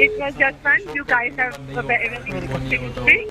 It was just fun. You guys have a very good chemistry.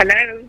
Hello.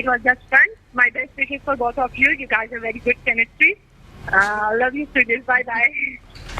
it was just fun. My best wishes for both of you. You guys have very good chemistry. Love you, Sujit. Bye bye.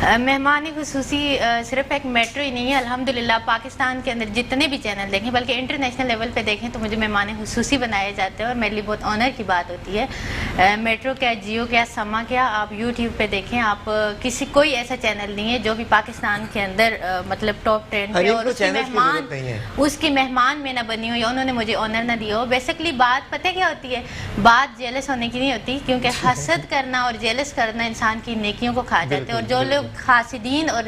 مہمان خصوصی صرف ایک metro ہی نہیں ہے، الحمدللہ پاکستان کے اندر جتنے بھی چینل دیکھیں بلکہ انٹرنیشنل لیول پہ دیکھیں تو مجھے مہمان خصوصی بنائے جاتے ہیں اور میرے لیے بہت آنر کی بات ہوتی ہے. میٹرو کیا، جیو کیا، سما کیا، آپ یوٹیوب پہ دیکھیں، آپ کوئی ایسا چینل نہیں ہے جو بھی پاکستان کے اندر مطلب ٹاپ 10 پہ اور اس کی مہمان میں نہ بنی ہو یا انہوں نے مجھے آنر نہ دیا ہو. بیسکلی بات پتہ کیا ہوتی ہے، بات جیلس ہونے کی نہیں ہوتی، کیونکہ حسد کرنا اور جیلس کرنا انسان کی نیکیوں کو کھا جاتے ہیں، اور جو لوگ حاسدین اور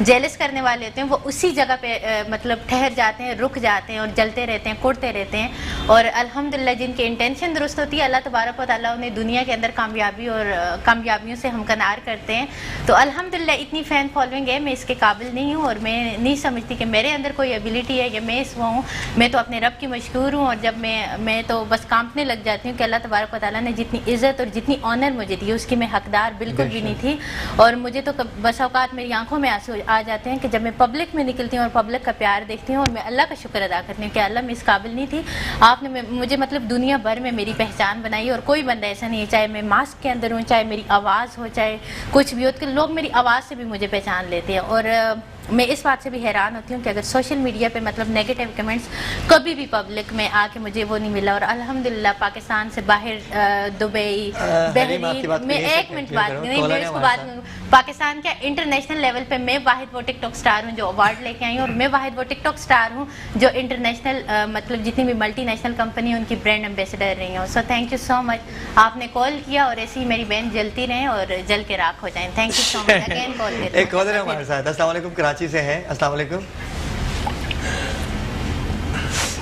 جیلس کرنے والے ہوتے ہیں وہ اسی جگہ پہ مطلب ٹھہر جاتے ہیں، رک جاتے ہیں اور جلتے رہتے ہیں، کوڑتے رہتے ہیں. اور الحمدللہ جن کی انٹینشن درست ہوتی ہے اللہ تبارک و تعالیٰ انہیں دنیا کے اندر کامیابی اور کامیابیوں سے ہمکنار کرتے ہیں. تو الحمدللہ اتنی فین فالوئنگ ہے، میں اس کے قابل نہیں ہوں اور میں نہیں سمجھتی کہ میرے اندر کوئی ایبیلٹی ہے یا میں اس وہ ہوں. میں تو اپنے رب کی مشکور ہوں، اور جب میں تو بس کانپنے لگ جاتی ہوں کہ اللہ تبارک و تعالیٰ نے جتنی عزت اور جتنی آنر مجھے دی اس کی میں حقدار بالکل بھی نہیں تھی. اور مجھے تو بس اوقات میری آنکھوں میں آنسو آ جاتے ہیں کہ جب میں پبلک میں نکلتی ہوں اور پبلک کا پیار دیکھتی ہوں، اور میں اللہ کا شکر ادا کرتی ہوں کہ اللہ میں اس قابل نہیں تھی، آپ نے مجھے مطلب دنیا بھر میں میری پہچان بنائی. اور کوئی بندہ ایسا نہیں ہے، چاہے میں ماسک کے اندر ہوں، چاہے میری آواز ہو، چاہے کچھ بھی ہو، کہ لوگ میری آواز سے بھی مجھے پہچان لیتے ہیں. اور میں اس بات سے بھی حیران ہوتی ہوں کہ اگر سوشل میڈیا پہ مطلب نیگیٹو کمنٹس کبھی بھی پبلک میں آ کے مجھے وہ نہیں ملا. اور الحمدللہ پاکستان سے باہر دبئی، بحرین، میں ایک منٹ بات نہیں، میں اس کو بات پاکستان کے انٹرنیشنل لیول پہ میں واحد وہ ٹک ٹاک سٹار ہوں جو ایوارڈ لے کے آئی ہوں، اور میں واحد وہ ٹک ٹاک سٹار ہوں جو انٹرنیشنل مطلب جتنی بھی ملٹی نیشنل کمپنی ہیں ان کی برانڈ ایمبیسڈر رہی ہوں. سو تھینک یو سو مچ، آپ نے کال کیا اور ایسی ہی میری بہن جلتی رہیں اور جل کے راکھ ہو جائیں. Thank you so much again call کریں. ایک کالر ہے ہمارے ساتھ. السلام علیکم، کراچی سے ہیں. السلام علیکم.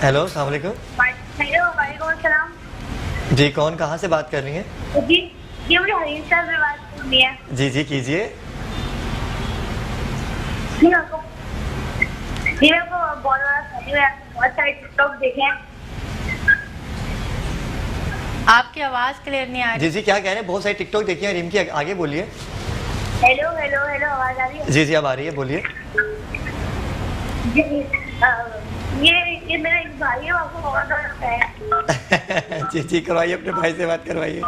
ہیلو، السلام علیکم. ہیلو، وعلیکم السلام. جی کون، کہاں سے بات کر رہی ہیں؟ جی یہ مجھے حریم صاحب سے بات کرنی ہے. جی جی کیجیے. جی میرے کو بہت بڑا فیلو ہے، بہت سارے ٹک ٹاک دیکھے ہیں. آپ کی آواز کلیئر نہیں آ رہی. جی جی کیا کہہ رہے ہیں؟ بہت ساری ٹک ٹاک دیکھی ہیں ریم کی، آگے بولیے. ہیلو ہیلو ہیلو، آواز آ رہی ہے؟ جی جی اب آ رہی ہے، بولیے. جی یہ میرا ایک بھائی ہے، آپ کو بہت بڑا ہے. جی جی کروائیے، اپنے بھائی سے بات کروائیے.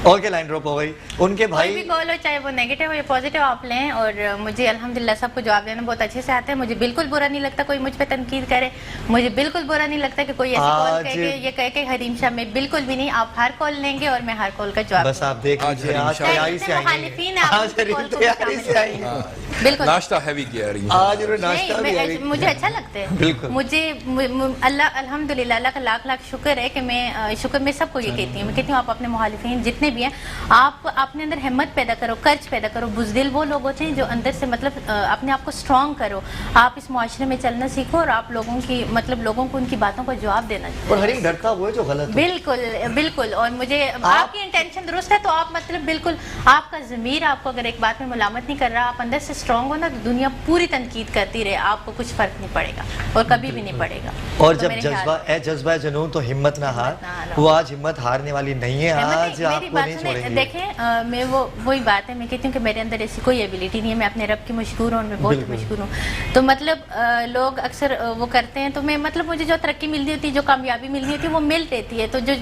اوکے لائن ڈراپ ہو گئی. ان کے کوئی بھائی بھی کال ہو چاہے وہ نیگیٹو ہو یا پازیٹیو آپ لیں، اور مجھے الحمدللہ سب کو جواب دینا بہت اچھے سے آتا ہے. مجھے بالکل برا نہیں لگتا کوئی مجھ پہ تنقید کرے، مجھے بالکل برا نہیں لگتا کہ کوئی ایسی کال کہے کہ یہ کہے کہ حریم شاہ میں، بالکل بھی نہیں. آپ ہر کال لیں گے اور میں ہر کال کا جواب. بس آپ دیکھ لیجیے آج تیاری سے آئی ہیں. بالکل ناشتہ ہیوی کیا رہی ہیں آج انہوں نے ناشتہ بھی ہے. مجھے اچھا لگتا ہے. بالکل مجھے اللہ الحمدللہ اللہ کا لاکھ لاکھ شکر ہے کہ میں سب کو یہ کہتی ہوں، میں کہتی ہوں آپ اپنے مخالفین جتنے بھی ہیں آپ اپنے اندر ہمت پیدا کرو، کرچ پیدا کرو. بزدل وہ لوگ ہوتے ہیں جو اندر سے مطلب اپنے آپ کو اسٹرانگ کرو. آپ اس معاشرے میں چلنا سیکھو اور آپ لوگوں کی مطلب لوگوں کو ان کی باتوں کا جواب دینا چاہیے. اور حریم ڈرتا ہوا ہے جو غلط ہے. بالکل بالکل. اور مجھے آپ کی انٹینشن درست ہے تو آپ مطلب بالکل آپ کا ضمیر آپ کو اگر ایک بات میں ملامت نہیں کر رہا، آپ اندر سے اسٹرانگ ہو نا، تو دنیا پوری تنقید کرتی رہے، آپ کو کچھ فرق نہیں پڑے گا اور کبھی بھی نہیں پڑے گا. اور جب جذبہ جنون تو ہمت نہ ہار، وہ آج ہمت ہارنے والی نہیں ہے، آج آپ کو نہیں چھوڑیں گے. دیکھیں میں وہی بات ہے، میں کہتی ہوں کہ میرے اندر ایسی کوئی ایبیلٹی نہیں ہے. میں اپنے رب کی مشکور ہوں اور میں بہت مشکور ہوں. تو مطلب لوگ اکثر وہ کرتے ہیں، تو میں مطلب مجھے جو ترقی ملتی ہوتی ہے، جو کامیابی ملتی ہوتی ہے وہ مل رہتی ہے. تو جو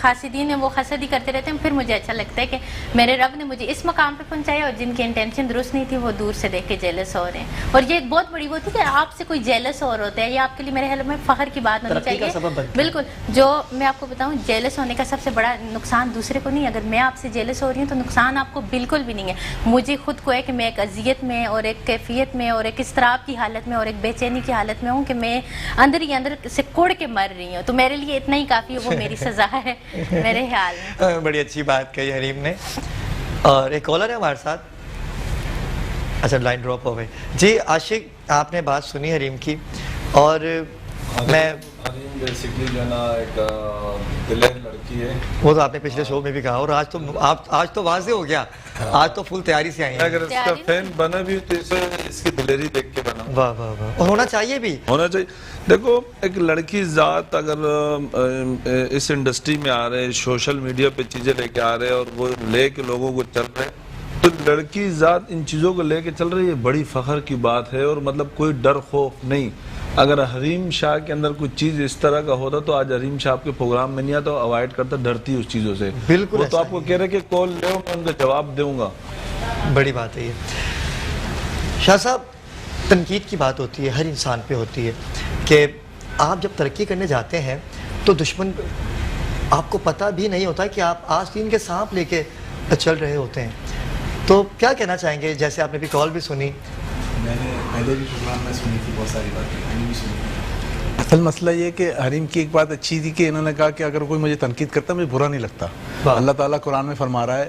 حاسدین ہیں وہ حسد ہی کرتے رہتے ہیں. پھر مجھے اچھا لگتا ہے کہ میرے رب نے مجھے اس مقام پہ پہنچایا، اور جن کی انٹینشن درست نہیں تھی وہ دور سے دیکھ کے جیلس ہو رہے ہیں. اور یہ ایک بہت بڑی بات ہے کہ آپ سے کوئی جیلس اور ہوتا ہے، یہ آپ کے لیے میرے خیال میں فخر کی بات ہونی چاہیے. بالکل. جو میں آپ کو بتاؤں جیلس ہونے کا سب سے بڑا نقصان دوسرے کو نہیں. اگر میں آپ سے جیلس ہو رہی ہوں تو نقصان آپ کو بالکل بھی نہیں ہے. مجھے خود کو ہے کہ میں ایک اذیت میں اور ایک کیفیت میں اور ایک اضطراب کی حالت میں اور ایک بے چینی کی حالت میں ہوں کہ میں اندر ہی اندر سے کوڑ کے مر رہی ہوں. تو میرے لیے اتنا ہی کافی ہے، وہ میری سزا ہے میرے خیال میں. بڑی اچھی بات کہی حریم نے. اور ایک کالر ہے ہمارے ساتھ. اچھا لائن ڈراپ ہو گئی. جی عاشق، آپ نے بات سنی حریم کی، اور میں بیسکلی جو ہے نا ایک دلیر لڑکی ہے. وہ تو آپ نے پچھلے شو میں بھی کہا، اور آج تو واضح ہو گیا، آج تو فل تیاری سے آئی ہیں. اگر اس کا فین بنا بھی تو اس کی دلیری دیکھ کے بنا. واہ واہ واہ. اور ہونا چاہیے بھی، ہونا چاہیے. دیکھو ایک لڑکی ذات اگر اس انڈسٹری میں آ رہے، سوشل میڈیا پہ چیزیں لے کے آ رہے اور وہ لے کے لوگوں کو چل رہے، تو لڑکی ذات ان چیزوں کو لے کے چل رہی ہے، بڑی فخر کی بات ہے. اور مطلب کوئی ڈر خوف نہیں. اگر حریم شاہ کے اندر کوئی چیز اس طرح کا ہوتا تو آج حریم شاہ کے پروگرام میں نہیں آتا، اوائڈ کرتا، ڈرتی اس چیزوں سے. بالکل وہ تو آپ کو کہہ رہے کہ کال لے میں ان کا جواب دوں گا. بڑی بات ہے یہ. شاہ صاحب، تنقید کی بات ہوتی ہے، ہر انسان پہ ہوتی ہے کہ آپ جب ترقی کرنے جاتے ہیں تو دشمن آپ کو پتہ بھی نہیں ہوتا کہ آپ آستین کے سانپ لے کے چل رہے ہوتے ہیں. تو کیا کہنا چاہیں گے؟ جیسے آپ نے بھی کال بھی سنی، میں نے پہلے بھی پروگرام میں سنی تھی، بہت ساری باتیں بھی سنی. اصل مسئلہ یہ کہ حریم کی ایک بات اچھی تھی کہ انہوں نے کہا کہ اگر کوئی مجھے تنقید کرتا مجھے برا نہیں لگتا. اللہ تعالیٰ قرآن میں فرما رہا ہے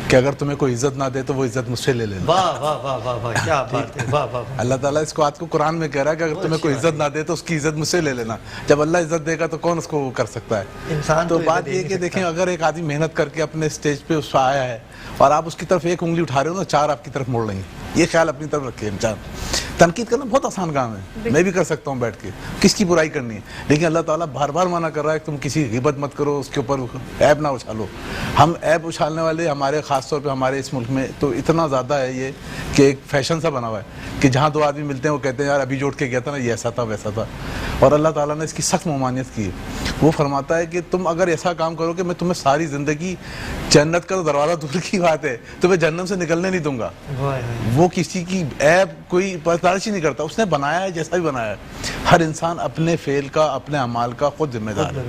کہ اگر تمہیں کوئی عزت نہ دے تو وہ عزت مجھ سے لے لینا. واہ واہ واہ واہ واہ، کیا بات ہے، واہ واہ. اللہ تعالیٰ اس کو آج کو قرآن میں کہہ رہا ہے کہ اگر تمہیں کوئی عزت نہ دے تو اس کی عزت مجھ سے لے لینا. جب اللہ عزت دے گا تو کون اس کو کر سکتا ہے؟ انسان تو بات یہ کہ دیکھیں، اگر ایک آدمی محنت کر کے اپنے اسٹیج پہ اس پہ آیا ہے اور آپ اس کی طرف ایک انگلی اٹھا رہے ہو نا، چار آپ کی طرف موڑ رہی ہیں. یہ خیال اپنی طرف رکھیے. انسان تنقید کرنا بہت آسان کام ہے، میں بھی کر سکتا ہوں بیٹھ کے، کس کی برائی کرنی ہے. لیکن اللہ تعالیٰ بار بار منع کر رہا ہے کہ تم کسی غیبت مت کرو، اس کے اوپر عیب نہ اچھالو. ہم عیب اچھالنے والے ہمارے خاص طور پہ ہمارے اس ملک میں تو اتنا زیادہ ہے یہ کہ ایک فیشن سا بنا ہوا ہے کہ جہاں دو آدمی ملتے ہیں وہ کہتے ہیں یار ابھی جوڑ کے گیا تھا نا، یہ ایسا تھا ویسا تھا. اور اللہ تعالیٰ نے اس کی سخت ممانعت کی ہے. وہ فرماتا ہے کہ تم اگر ایسا کام کرو کہ میں تمہیں ساری زندگی، جنت کا دروازہ دور کی بات ہے، تمہیں جہنم سے نکلنے نہیں دوں گا. وہ کسی کی عیب کوئی پرستش ہی نہیں کرتا. اس نے بنایا ہے جیسا بھی بنایا ہے. ہر انسان اپنے فعل کا، اپنے اعمال کا خود ذمہ دار ہے.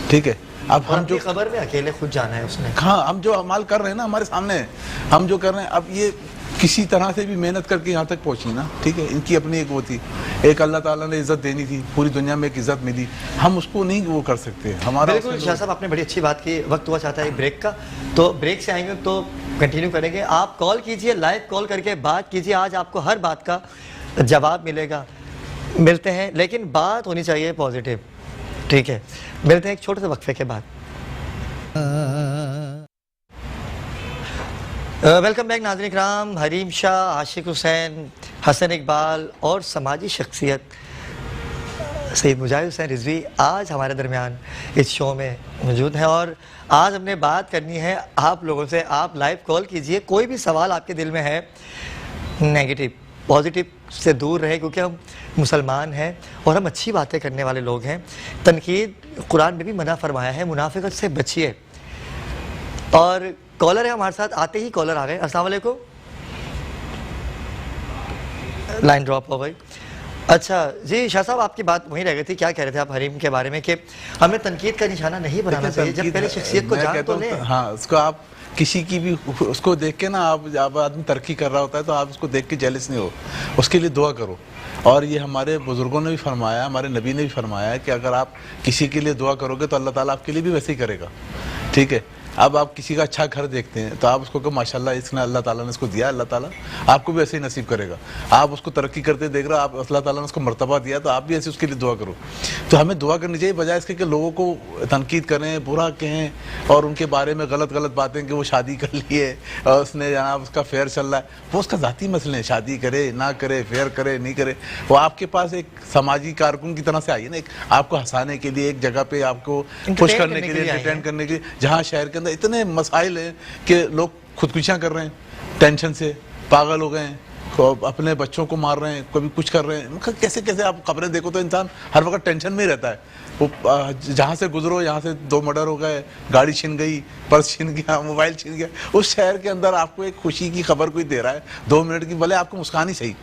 ٹھیک ہے. اب ہم جو خبر میں اکیلے خود جانا ہے اس نے. ہاں، ہم جو اعمال کر رہے ہیں نا ہمارے سامنے ہے، ہم جو کر رہے ہیں، اب یہ کسی طرح سے بھی محنت کر کے یہاں تک پہنچی نا. ٹھیک ہے. ان کی اپنی ایک وہ تھی، ایک اللہ تعالیٰ نے عزت دینی تھی، پوری دنیا میں ایک عزت ملی، ہم اس کو نہیں وہ کر سکتے. ہمارا بالکل. شاہ صاحب، آپ نے بڑی اچھی بات کی. وقت ہوا چاہتا ہے ایک بریک کا، تو بریک سے آئیں گے تو کنٹینیو کریں گے. آپ کال کیجئے، لائیو کال کر کے بات کیجئے. آج آپ کو ہر بات کا جواب ملے گا. ملتے ہیں، لیکن بات ہونی چاہیے پازیٹیو. ٹھیک ہے. ملتے ہیں ایک چھوٹے سے وقفے کے بعد. ویلکم بیک ناظرین اکرام. حریم شاہ، عاشق حسین، حسن اقبال اور سماجی شخصیت سید مجاہد حسین رضوی آج ہمارے درمیان اس شو میں موجود ہیں. اور آج ہم نے بات کرنی ہے آپ لوگوں سے. آپ لائیو کال کیجئے. کوئی بھی سوال آپ کے دل میں ہے، نیگیٹو، پازیٹیو سے دور رہے، کیونکہ ہم مسلمان ہیں اور ہم اچھی باتیں کرنے والے لوگ ہیں. تنقید قرآن میں بھی منع فرمایا ہے، منافقت سے بچیے. اور کالر ہے ہمارے ساتھ. آتے ہی کالر آ گئے. السلام علیکم. لائن ڈراپ ہو گئی. اچھا جی شاہ صاحب، آپ کی بات وہیں رہ گئی تھی. کیا کہہ رہے تھے آپ حریم کے بارے میں کہ ہمیں تنقید کا نشانہ نہیں بنانا چاہیے، جب پہلے شخصیت کو جان تو لیں. ہاں، اس کو آپ کسی کی بھی اس کو دیکھ کے نا، آپ آدمی ترقی کر رہا ہوتا ہے تو آپ اس کو دیکھ کے جیلس نہیں ہو، اس کے لیے دعا کرو. اور یہ ہمارے بزرگوں نے بھی فرمایا، ہمارے نبی نے بھی فرمایا ہے کہ اگر آپ کسی کے لیے دعا کرو گے تو اللہ تعالیٰ آپ کے لیے بھی ویسے ہی کرے گا. ٹھیک ہے. اب آپ کسی کا اچھا گھر دیکھتے ہیں تو آپ اس کو کہ ماشاءاللہ اس نے اللہ تعالیٰ نے اس کو دیا، اللہ تعالیٰ آپ کو بھی ایسے ہی نصیب کرے گا. آپ اس کو ترقی کرتے دیکھ رہے، آپ اللہ تعالیٰ نے اس کو مرتبہ دیا تو آپ بھی ایسے اس کے لیے دعا کرو. تو ہمیں دعا کرنی چاہیے، بجائے اس کے کہ لوگوں کو تنقید کریں، برا کہیں اور ان کے بارے میں غلط باتیں کہ وہ شادی کر لی ہے اور اس نے جناب اس کا فیئر چل رہا ہے. وہ اس کا ذاتی مسئلے ہیں، شادی کرے نہ کرے، فیئر کرے نہیں کرے. وہ آپ کے پاس ایک سماجی کارکن کی طرح سے آئی ہے نا، ایک آپ کو ہنسانے کے لیے، ایک جگہ پہ آپ کو خوش کرنے کے لیے، انٹرٹین کرنے کے لیے. جہاں شہر کے اندر اتنے مسائل ہیں کہ لوگ خودکشیاں کر رہے ہیں، ٹینشن سے پاگل ہو گئے ہیں، اپنے بچوں کو مار رہے ہیں، کبھی کچھ کر رہے ہیں. کیسے آپ خبریں دیکھو تو انسان ہر وقت ٹینشن میں ہی رہتا ہے. وہ جہاں سے گزرو، یہاں سے 2 مرڈر ہو گئے، گاڑی چھن گئی، پرس چھن گیا، موبائل چھن گیا. اس شہر کے اندر آپ کو ایک خوشی کی خبر کوئی دے رہا ہے 2 منٹ کی، بھلے آپ کو مسکان ہی صحیح،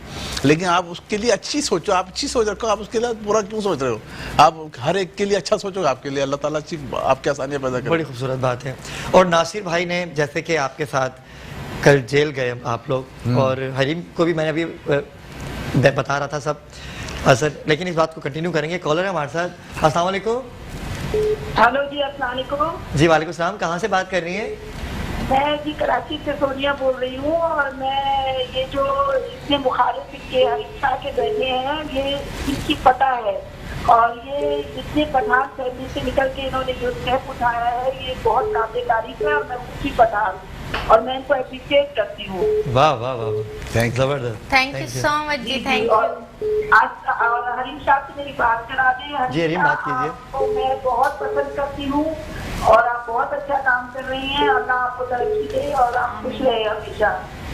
لیکن آپ اس کے لیے اچھی سوچو. آپ اچھی سوچ رکھو، آپ اس کے لیے برا کیوں سوچ رہے ہو؟ آپ ہر ایک کے لیے اچھا سوچو. آپ کے لیے اللہ تعالیٰ آپ کے آسانیاں پیدا کرے. بڑی خوبصورت بات ہے. اور ناصر بھائی نے، جیسے کہ آپ کے ساتھ کل جیل گئے آپ لوگ، اور حریم کو بھی میں نے ابھی بتا رہا تھا سب اثر، لیکن اس بات کو کنٹینیو کریں گے. کالر ہے ہمارے ساتھ. السلام علیکم. ہلو جی، السلام علیکم. جی وعلیکم السلام. کہاں سے بات کر رہی ہیں؟ میں جی کراچی سے سونیا بول رہی ہوں. اور میں یہ جو اتنے مخالف کے حریم کے بیٹھے ہیں، یہ ان کی پتہ ہے. اور یہ جتنے پٹھان فیملی سے نکل کے انہوں نے جو اسٹیپ اٹھایا ہے، یہ بہت قابل تعریف ہے. اور میں اسی پٹھان اور میں ان کو اپریشیٹ کرتی ہوں. واہ واہ واہ، زبردست. تھینک یو سو مچ جی. Thank you. آج حریم صاحب سے میری بات کرا دیں. جی حریم بات کیجیے. آپ کو میں بہت پسند کرتی ہوں اور آپ بہت اچھا کام کر رہی ہیں. اللہ آپ کو ترقی دے اور آپ خوش رہے ہمیشہ.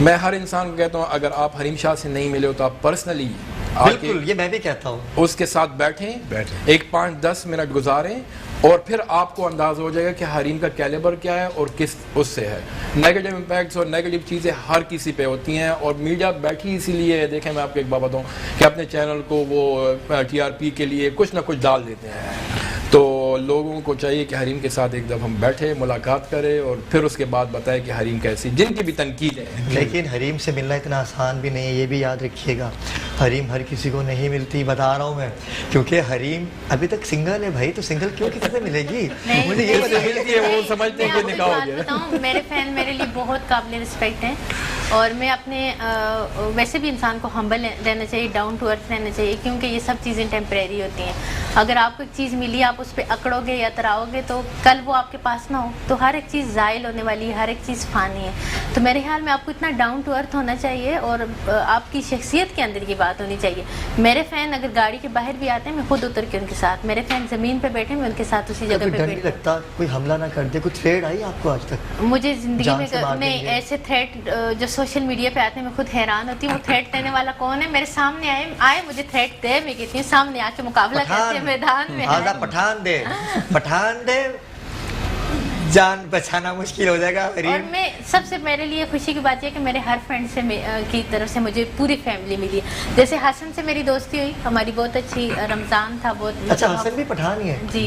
میں ہر انسان کو کہتا ہوں اگر آپ حریم شاہ سے نہیں ملے ہو تو آپ پرسنلی بالکل، یہ میں بھی کہتا ہوں، اس کے ساتھ بیٹھیں، ایک 5-10 منٹ گزاریں اور پھر آپ کو اندازہ ہو جائے گا کہ حریم کا کیلیبر کیا ہے اور کس اس سے ہے. نیگیٹو امپیکٹس اور نیگیٹو چیزیں ہر کسی پہ ہوتی ہیں اور میڈیا بیٹھی اسی لیے ہے. دیکھیں میں آپ کو ایک بات بتاؤں کہ اپنے چینل کو وہ TRP کے لیے کچھ نہ کچھ ڈال دیتے ہیں. تو لوگوں کو چاہیے کہ حریم کے ساتھ ایک دفعہ ہم بیٹھے ملاقات کریں اور پھر اس کے بعد بتائیں کہ حریم کیسی، جن کی بھی تنقید ہے. لیکن حریم سے ملنا اتنا آسان بھی نہیں ہے، یہ بھی یاد رکھیے گا. حریم ہر کسی کو نہیں ملتی، بتا رہا ہوں میں، کیونکہ حریم ابھی تک سنگل ہے بھائی، تو سنگل کیوں کسی سے ملے گی؟ مجھے یہ ملتی ہے، وہ سمجھتے ہیں کہ نکاح ہو گیا. میرے فین میرے لیے بہت قابل رسپیکٹ ہیں اور میں اپنے ویسے بھی انسان کو ہمبل رہنا چاہیے، ڈاؤن ٹو ارتھ رہنا چاہیے، کیونکہ یہ سب چیزیں ٹیمپریری ہوتی ہیں. اگر آپ کو ایک چیز ملی آپ اس پہ اکڑو گے یا تراؤ گے تو کل وہ آپ کے پاس نہ ہو، تو ہر ایک چیز زائل ہونے والی ہے، ہر ایک چیز فانی ہے. تو میرے خیال میں آپ کو اتنا ڈاؤن ٹو ارتھ ہونا چاہیے اور آپ کی شخصیت کے اندر یہ بات ہونی چاہیے. میرے فین اگر گاڑی کے باہر بھی آتے ہیں میں خود اتر کے ان کے ساتھ، میرے فین زمین پہ بیٹھے میں ان کے ساتھ اسی جگہ پہ بیٹھے. لگتا کوئی حملہ نہ کر دے؟ کچھ تھریٹ آئی آپ کو آج تک؟ مجھے زندگی میں نہیں ایسے تھریٹ جو سوشل میڈیا پہ آتے ہیں میں خود حیران ہوتی ہوں وہ تھریٹ دینے والا کون ہے. میرے سامنے آئے مجھے تھریٹ دے، میں کہتی ہوں سامنے آ کے مقابلہ کرتے ہیں میدان میں. پٹھان دے جان بچانا مشکل ہو جائے گا. اور میں سب سے میرے لیے خوشی کی بات یہ کہ میرے ہر فرینڈ سے کی طرف سے مجھے پوری فیملی ملی ہے. جیسے حسن سے میری دوستی ہوئی، ہماری بہت اچھی، رمضان تھا بہت. اچھا حسن بھی پٹھان ہی ہے جی.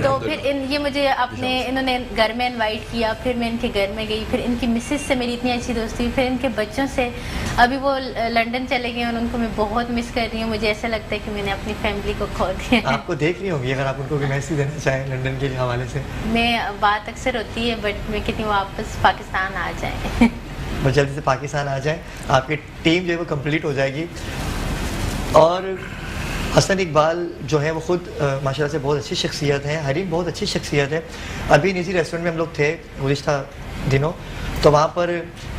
تو پھر یہ مجھے اپنے انہوں نے گھر میں انوائٹ کیا، پھر میں ان کے گھر میں گئی، پھر ان کی مسز سے میری اتنی اچھی دوستی ہوئی، پھر ان کے بچوں سے. ابھی وہ لنڈن چلے گئے اور ان کو میں بہت مس کر رہی ہوں. مجھے ایسا لگتا ہے کہ میں نے اپنی فیملی کو کھو دیا. آپ کو دیکھ رہی ہوں گی، اگر آپ ان کو میسج دینا چاہیں لنڈن کے حوالے سے. میں بات اکثر ہوتی ہے بٹ میں کہتی ہوں واپس پاکستان آ جائیں. بس جلدی سے پاکستان آ جائیں، آپ کی ٹیم جو ہے وہ کمپلیٹ ہو جائے گی. اور حسن اقبال جو ہے وہ خود ماشاءاللہ سے بہت اچھی شخصیت ہے، حریم بہت اچھی شخصیت ہے. ابھی نجی ریسٹورنٹ میں ہم لوگ تھے گزشتہ دنوں، تو وہاں پر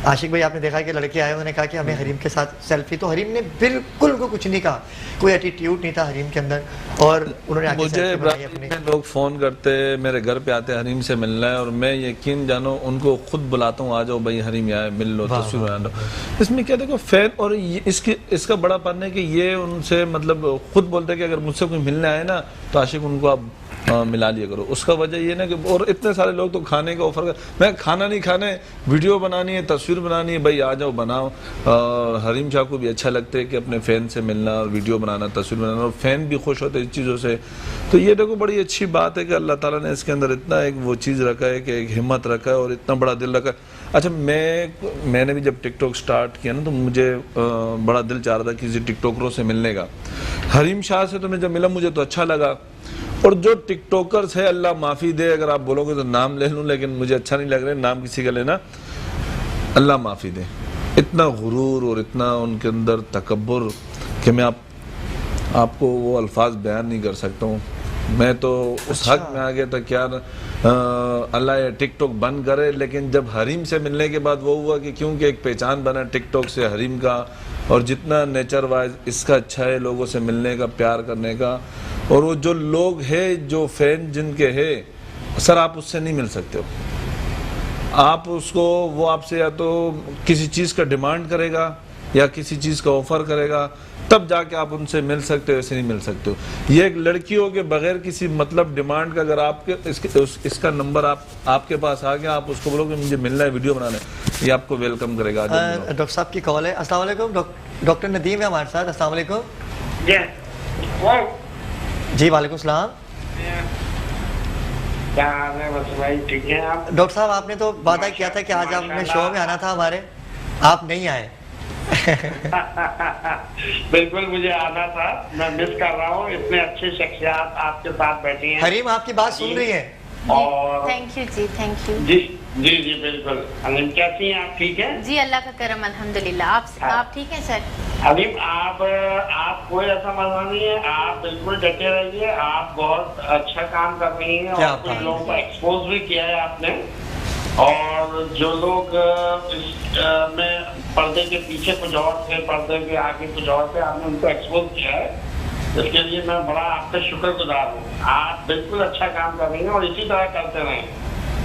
عاشق بھائی آپ نے دیکھا کہ لڑکے آئے، انہوں نے کہا کہ ہمیں حریم کے ساتھ سیلفی. تو حریم نے بالکل کو کچھ نہیں کہا، کوئی ایٹیٹیوڈ نہیں تھا حریم کے اندر. اور انہوں نے مجھے لوگ فون کرتے میرے گھر پہ آتے حریم سے ملنا ہے، اور میں یقین جانو ان کو خود بلاتا ہوں آ جاؤ بھائی حریم آئے مل لو، تصویر بنا لو. اس میں کیا دیکھو فین، اور اس کا بڑا پن ہے کہ یہ ان سے مطلب خود بولتے کہ اگر مجھ سے کوئی ملنے آئے نا تو عاشق ان کو آپ ملا لیا کرو. اس کا وجہ یہ نا کہ اور اتنے سارے لوگ تو کھانے کا آفر کر، میں کھانا نہیں کھانا ہے، ویڈیو بنانی ہے، تصویر بنانی ہے، بھائی آ جاؤ بناؤ. حریم شاہ کو بھی اچھا لگتا ہے کہ اپنے فین سے ملنا اور ویڈیو بنانا، تصویر بنانا، اور فین بھی خوش ہوتے ہیں اس چیزوں سے. تو یہ دیکھو بڑی اچھی بات ہے کہ اللہ تعالیٰ نے اس کے اندر اتنا ایک وہ چیز رکھا ہے کہ ایک ہمت رکھا ہے اور اتنا بڑا دل رکھا ہے. اچھا میں نے بھی جب ٹک ٹاک سٹارٹ کیا نا تو مجھے بڑا دل چاہ رہا تھا کسی ٹک ٹاکروں سے ملنے کا. حریم شاہ سے تو میں جب ملا مجھے تو اچھا لگا. اور جو ٹک ٹاکرز ہے اللہ معافی دے، اگر آپ بولو گے تو نام لے لوں لیکن مجھے اچھا نہیں لگ رہا نام کسی کا لینا، اللہ معافی دے. اتنا غرور اور اتنا ان کے اندر تکبر کہ میں آپ کو وہ الفاظ بیان نہیں کر سکتا ہوں. میں تو اس حق میں آ گیا تھا کیا اللہ یہ ٹک ٹاک بند کرے. لیکن جب حریم سے ملنے کے بعد وہ ہوا کہ کیونکہ ایک پہچان بنا ٹک ٹاک سے حریم کا، اور جتنا نیچر وائز اس کا اچھا ہے لوگوں سے ملنے کا، پیار کرنے کا. اور وہ جو لوگ ہیں جو فین جن کے ہے سر آپ اس سے نہیں مل سکتے ہو. آپ اس کو وہ آپ سے یا تو کسی چیز کا ڈیمانڈ کرے گا یا کسی چیز کا آفر کرے گا تب جا کے آپ ان سے مل سکتے ہو، ایسے نہیں مل سکتے ہو. یہ ایک لڑکیوں کے بغیر کسی مطلب ڈیمانڈ کا اگر آپ کے اس کا نمبر آپ کے پاس آ گیا، آپ اس کو بولو کہ مجھے ملنا ہے، ویڈیو بنانا ہے، یہ آپ کو ویلکم کرے گا. ڈاکٹر صاحب کی کال ہے. السلام علیکم، ڈاکٹر ندیم ہے ہمارے ساتھ. السلام علیکم. جی وعلیکم السلام. ڈاکٹر صاحب آپ نے تو وعدہ کیا تھا کہ آج آپ نے شو میں آنا تھا ہمارے، آپ نہیں آئے. بالکل مجھے آنا تھا، میں مس کر رہا ہوں. اتنے اچھے شخصیات آپ کے ساتھ بیٹھی ہیں. حریم آپ کی بات سن رہی ہے. اور تھینک یو جی، تھینک یو. جی بالکل. حریم کیسی ہیں آپ؟ ٹھیک ہے جی اللہ کا کرم الحمدللہ. آپ ٹھیک ہیں سر؟ حریم آپ کوئی ایسا مسئلہ نہیں ہے، آپ بالکل ڈٹے رہیے. آپ بہت اچھا کام کر رہی ہیں اور کچھ لوگوں کو ایکسپوز بھی کیا ہے آپ نے. اور جو لوگ اس میں پردے کے پیچھے کچھ اور تھے، پردے کے آگے کچھ اور تھے، آپ نے ان کو ایکسپوز کیا ہے. اس کے لیے میں بڑا آپ کا شکر گزار ہوں. آپ بالکل اچھا کام کر رہی ہیں اور اسی طرح کرتے رہیں.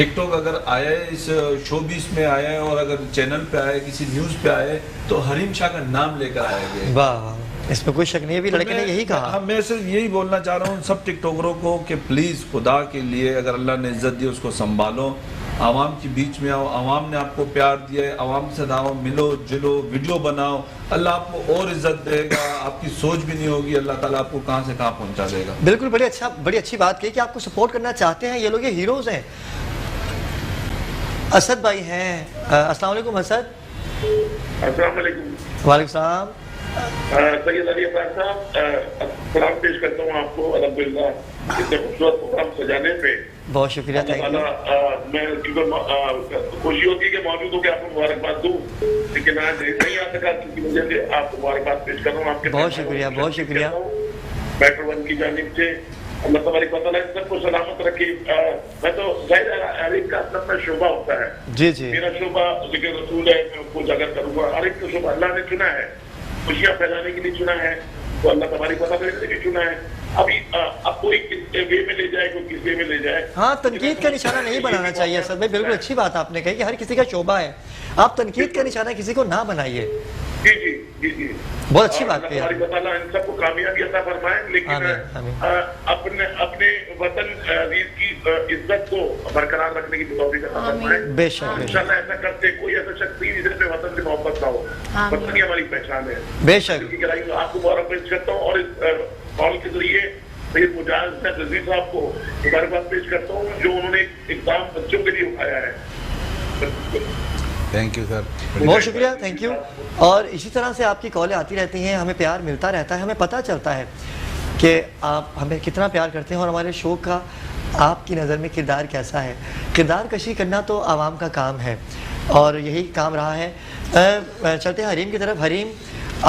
ٹک ٹاک اگر آیا ہے اس شو بیس میں آیا ہے اور اگر چینل پہ آیا ہے کسی نیوز پہ آیا ہے تو حریم شاہ کا نام لے کر آیا گیا. واہ اس میں کوئی شک نہیں ہے. بھی لڑکے نے یہی کہا. میں صرف یہی بولنا چاہ رہا ہوں سب ٹک ٹاکروں کو کہ پلیز خدا کے لیے اگر اللہ نے عزت دی اس کو سنبھالو, عوام کے بیچ میں آؤ, عوام نے آپ کو پیار دیا ہے, عوام سے دعو ملو جلو, ویڈیو بناؤ, اللہ آپ کو اور عزت دے گا. آپ کی سوچ بھی نہیں ہوگی, اللہ تعالیٰ آپ کو کہاں سے کہاں پہنچا دے گا. بالکل بڑی اچھی بات کی کہ آپ کو سپورٹ کرنا چاہتے ہیں. یہ لوگ یہ ہیروز ہیں. اسد بھائی ہیں. السلام علیکم اسد. السلام علیکم. وعلیکم السلام. سید علی ابراہیم صاحب سلام پیش کرتا ہوں آپ کو الحمدللہ اتنے خوبصورت پروگرام سجانے پہ. بہت شکریہ. میں خوشی ہوتی ہے کہ موجود ہو کے آپ کو مبارکباد دوں, لیکن آج نہیں آ سکا کسی وجہ سے آپ کو مبارکباد پیش کر رہا ہوں. آپ کے بہت شکریہ. بہت شکریہ. میٹرو ون کی جانب سے اللہ تبارک و تعالیٰ سب کو سلامت رکھے. میں تو ظاہر ہر ایک کا اپنا شعبہ ہوتا ہے. جی جی. میرا شعبہ ذکر رسول ہے, میں اس کو اجاگر کروں گا. ہر ایک کا شعبہ اللہ نے چنا ہے, خوشیاں پھیلانے کے لیے چنا ہے, تو اللہ تبارک و تعالیٰ نے بھی چنا ہے. ابھی اب کوئی کس وے میں لے جائے, کوئی کس وے میں لے جائے. ہاں تنقید کا نشانہ نہیں بنانا چاہیے اسد بھائی. بالکل اچھی بات آپ نے کہی کہ ہر کسی کا شعبہ ہے, آپ تنقید کا نشانہ کسی کو نہ بنائیے. جی جی جی جی بہت اچھی بات ہے. اللہ تعالیٰ ان سب کو کامیابی عطا فرمائے, لیکن اپنے وطن عزیز کی عزت کو برقرار رکھنے کی توفیق عطا فرمائے. بے شک. انشاءاللہ ایسا کرتے کوئی ایسا شخص نہیں جس میں وطن سے محبت نہ ہو. وطن کی ہماری پہچان ہے. بے شک. آپ کو مبارکباد پیش کرتا ہوں اور اس کال کے ذریعے سید مجاہد حسین رضوی صاحب کو مبارکباد پیش کرتا ہوں جو انہوں نے اقدام بچوں کے لیے اٹھایا ہے. Thank you sir. بہت شکریہ. Thank you. اور اسی طرح سے آپ کی کالیں آتی رہتی ہیں, ہمیں پیار ملتا رہتا ہے, ہمیں پتہ چلتا ہے کہ آپ ہمیں کتنا پیار کرتے ہیں اور ہمارے شو کا آپ کی نظر میں کردار کیسا ہے. کردار کشی کرنا تو عوام کا کام ہے اور یہی کام رہا ہے. چلتے ہیں حریم کی طرف. حریم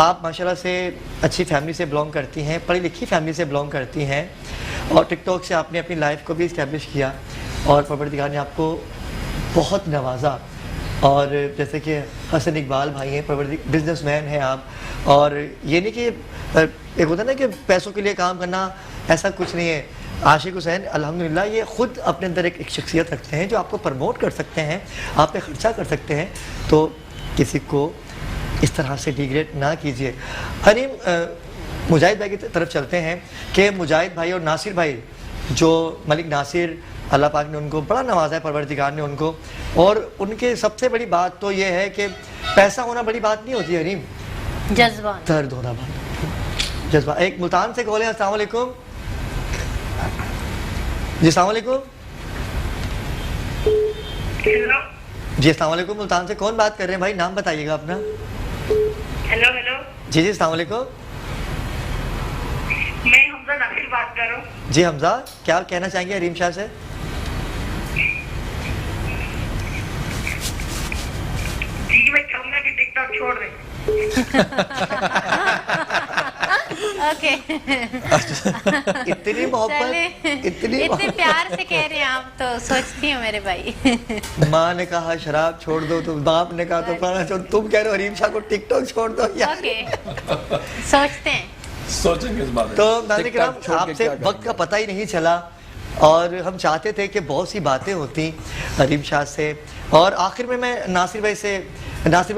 آپ ماشاءاللہ سے اچھی فیملی سے بلانگ کرتی ہیں, پڑھی لکھی فیملی سے بلانگ کرتی ہیں اور ٹک ٹاک سے آپ نے اپنی لائف کو بھی اسٹیبلش کیا اور پروردگار نے آپ کو بہت نوازا. اور جیسے کہ حسن اقبال بھائی ہیں, بزنس مین ہیں آپ, اور یہ نہیں کہ ایک ہوتا ہے نا کہ پیسوں کے لیے کام کرنا, ایسا کچھ نہیں ہے. عاشق حسین الحمدللہ یہ خود اپنے اندر ایک شخصیت رکھتے ہیں جو آپ کو پروموٹ کر سکتے ہیں, آپ پہ خرچہ کر سکتے ہیں, تو کسی کو اس طرح سے ڈیگریڈ نہ کیجیے. حریم مجاہد بھائی کی طرف چلتے ہیں کہ مجاہد بھائی اور ناصر بھائی, جو ملک ناصر اللہ پاک نے ان کو بڑا نوازا ہے, پروردگار نے ان کو, اور ان کے سب سے بڑی بات تو یہ ہے کہ پیسہ ہونا بڑی بات نہیں ہوتی حریم, جذبہ, درد ہونا بات, جذبہ. ایک ملتان سے کال ہے. السلام علیکم. جی السلام علیکم. جی السلام علیکم. ملتان سے کون بات کر رہے ہیں بھائی, نام بتائیے گا اپنا. Hello hello. جی جی السلام علیکم. میں حمزہ ناصر بات کر رہا ہوں. جی حمزہ, کیا کہنا چاہیں گے حریم شاہ سے؟ جی میں چاہوں گا کہ ٹک ٹاک چھوڑ دیں. اتنی محبت, اتنی پیار سے کہہ رہے ہیں آپ, تو سوچتی ہوں میرے بھائی. ماں نے کہا شراب چھوڑ دو, تو باپ نے کہا تو پڑھنا چھوڑ, تم کہہ رہے ہو حریم شاہ کو ٹک ٹاک چھوڑ دو. سوچتے ہیں, سوچیں گے اس بارے میں. تو ناظرین کرام آپ سے وقت کا پتہ ہی نہیں چلا اور ہم چاہتے تھے کہ بہت سی باتیں ہوتی حریم شاہ سے. اور آخر میں ناصر بھائی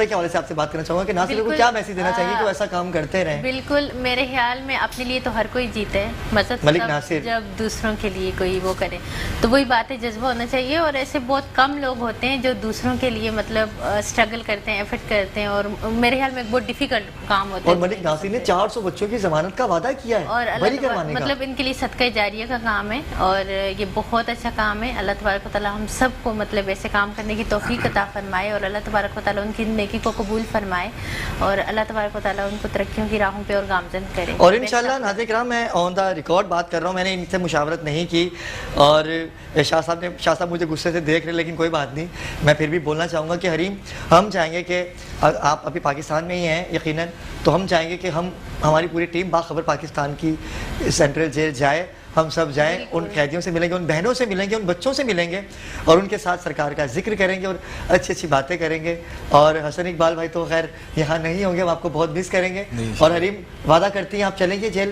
کے حوالے سے آپ سے بات کرنا چاہوں گا کہ ناصر بھائی کو کیا میسیج دینا چاہیے کہ وہ ایسا کام کرتے رہیں. بالکل, میرے خیال میں اپنے لیے تو ہر کوئی جیتا ہے, مطلب ملک ناصر جب دوسروں کے لیے کوئی وہ کرے تو وہی باتیں جذبہ ہونا چاہیے. اور ایسے بہت کم لوگ ہوتے ہیں جو دوسروں کے لیے مطلب اسٹرگل کرتے ہیں, ایفرٹ کرتے ہیں, اور میرے خیال میں ایک بہت ڈیفیکلٹ کام ہوتا ہے. اور ملک ناصر نے 400 بچوں کی ضمانت کا وعدہ کیا ہے, اور مطلب ان کے لیے صدقہ جاریہ کا کام ہے, اور یہ بہت اچھا کام ہے. اللہ تبارک و تعالیٰ ہم سب کو مطلب ایسے کام کرنے کی توفیق عطا فرمائے, اور اللہ تبارک و تعالیٰ ان کی نیکی کو قبول فرمائے, اور اللہ تبارک و تعالیٰ ان کو ترقیوں کی راہوں پہ اور گامزن کرے. اور انشاءاللہ ناظرین کرام میں آن دا ریکارڈ بات کر رہا ہوں, میں نے ان سے مشاورت نہیں کی, اور شاہ صاحب مجھے غصے سے دیکھ رہے, لیکن کوئی بات نہیں, میں پھر بھی بولنا چاہوں گا کہ حریم ہم چاہیں گے کہ آپ ابھی پاکستان میں ہی ہیں یقیناً, تو ہم چاہیں گے کہ ہماری پوری ٹیم باخبر پاکستان کی سینٹرل جیل جائے, ہم سب جائیں, ان قیدیوں سے ملیں گے, ان بہنوں سے ملیں گے, ان بچوں سے ملیں گے, اور ان کے ساتھ سرکار کا ذکر کریں گے اور اچھی اچھی باتیں کریں گے. اور حسن اقبال بھائی تو خیر یہاں نہیں ہوں گے, ہم آپ کو بہت مس کریں گے. اور حریم وعدہ کرتی ہیں آپ چلیں گے جیل؟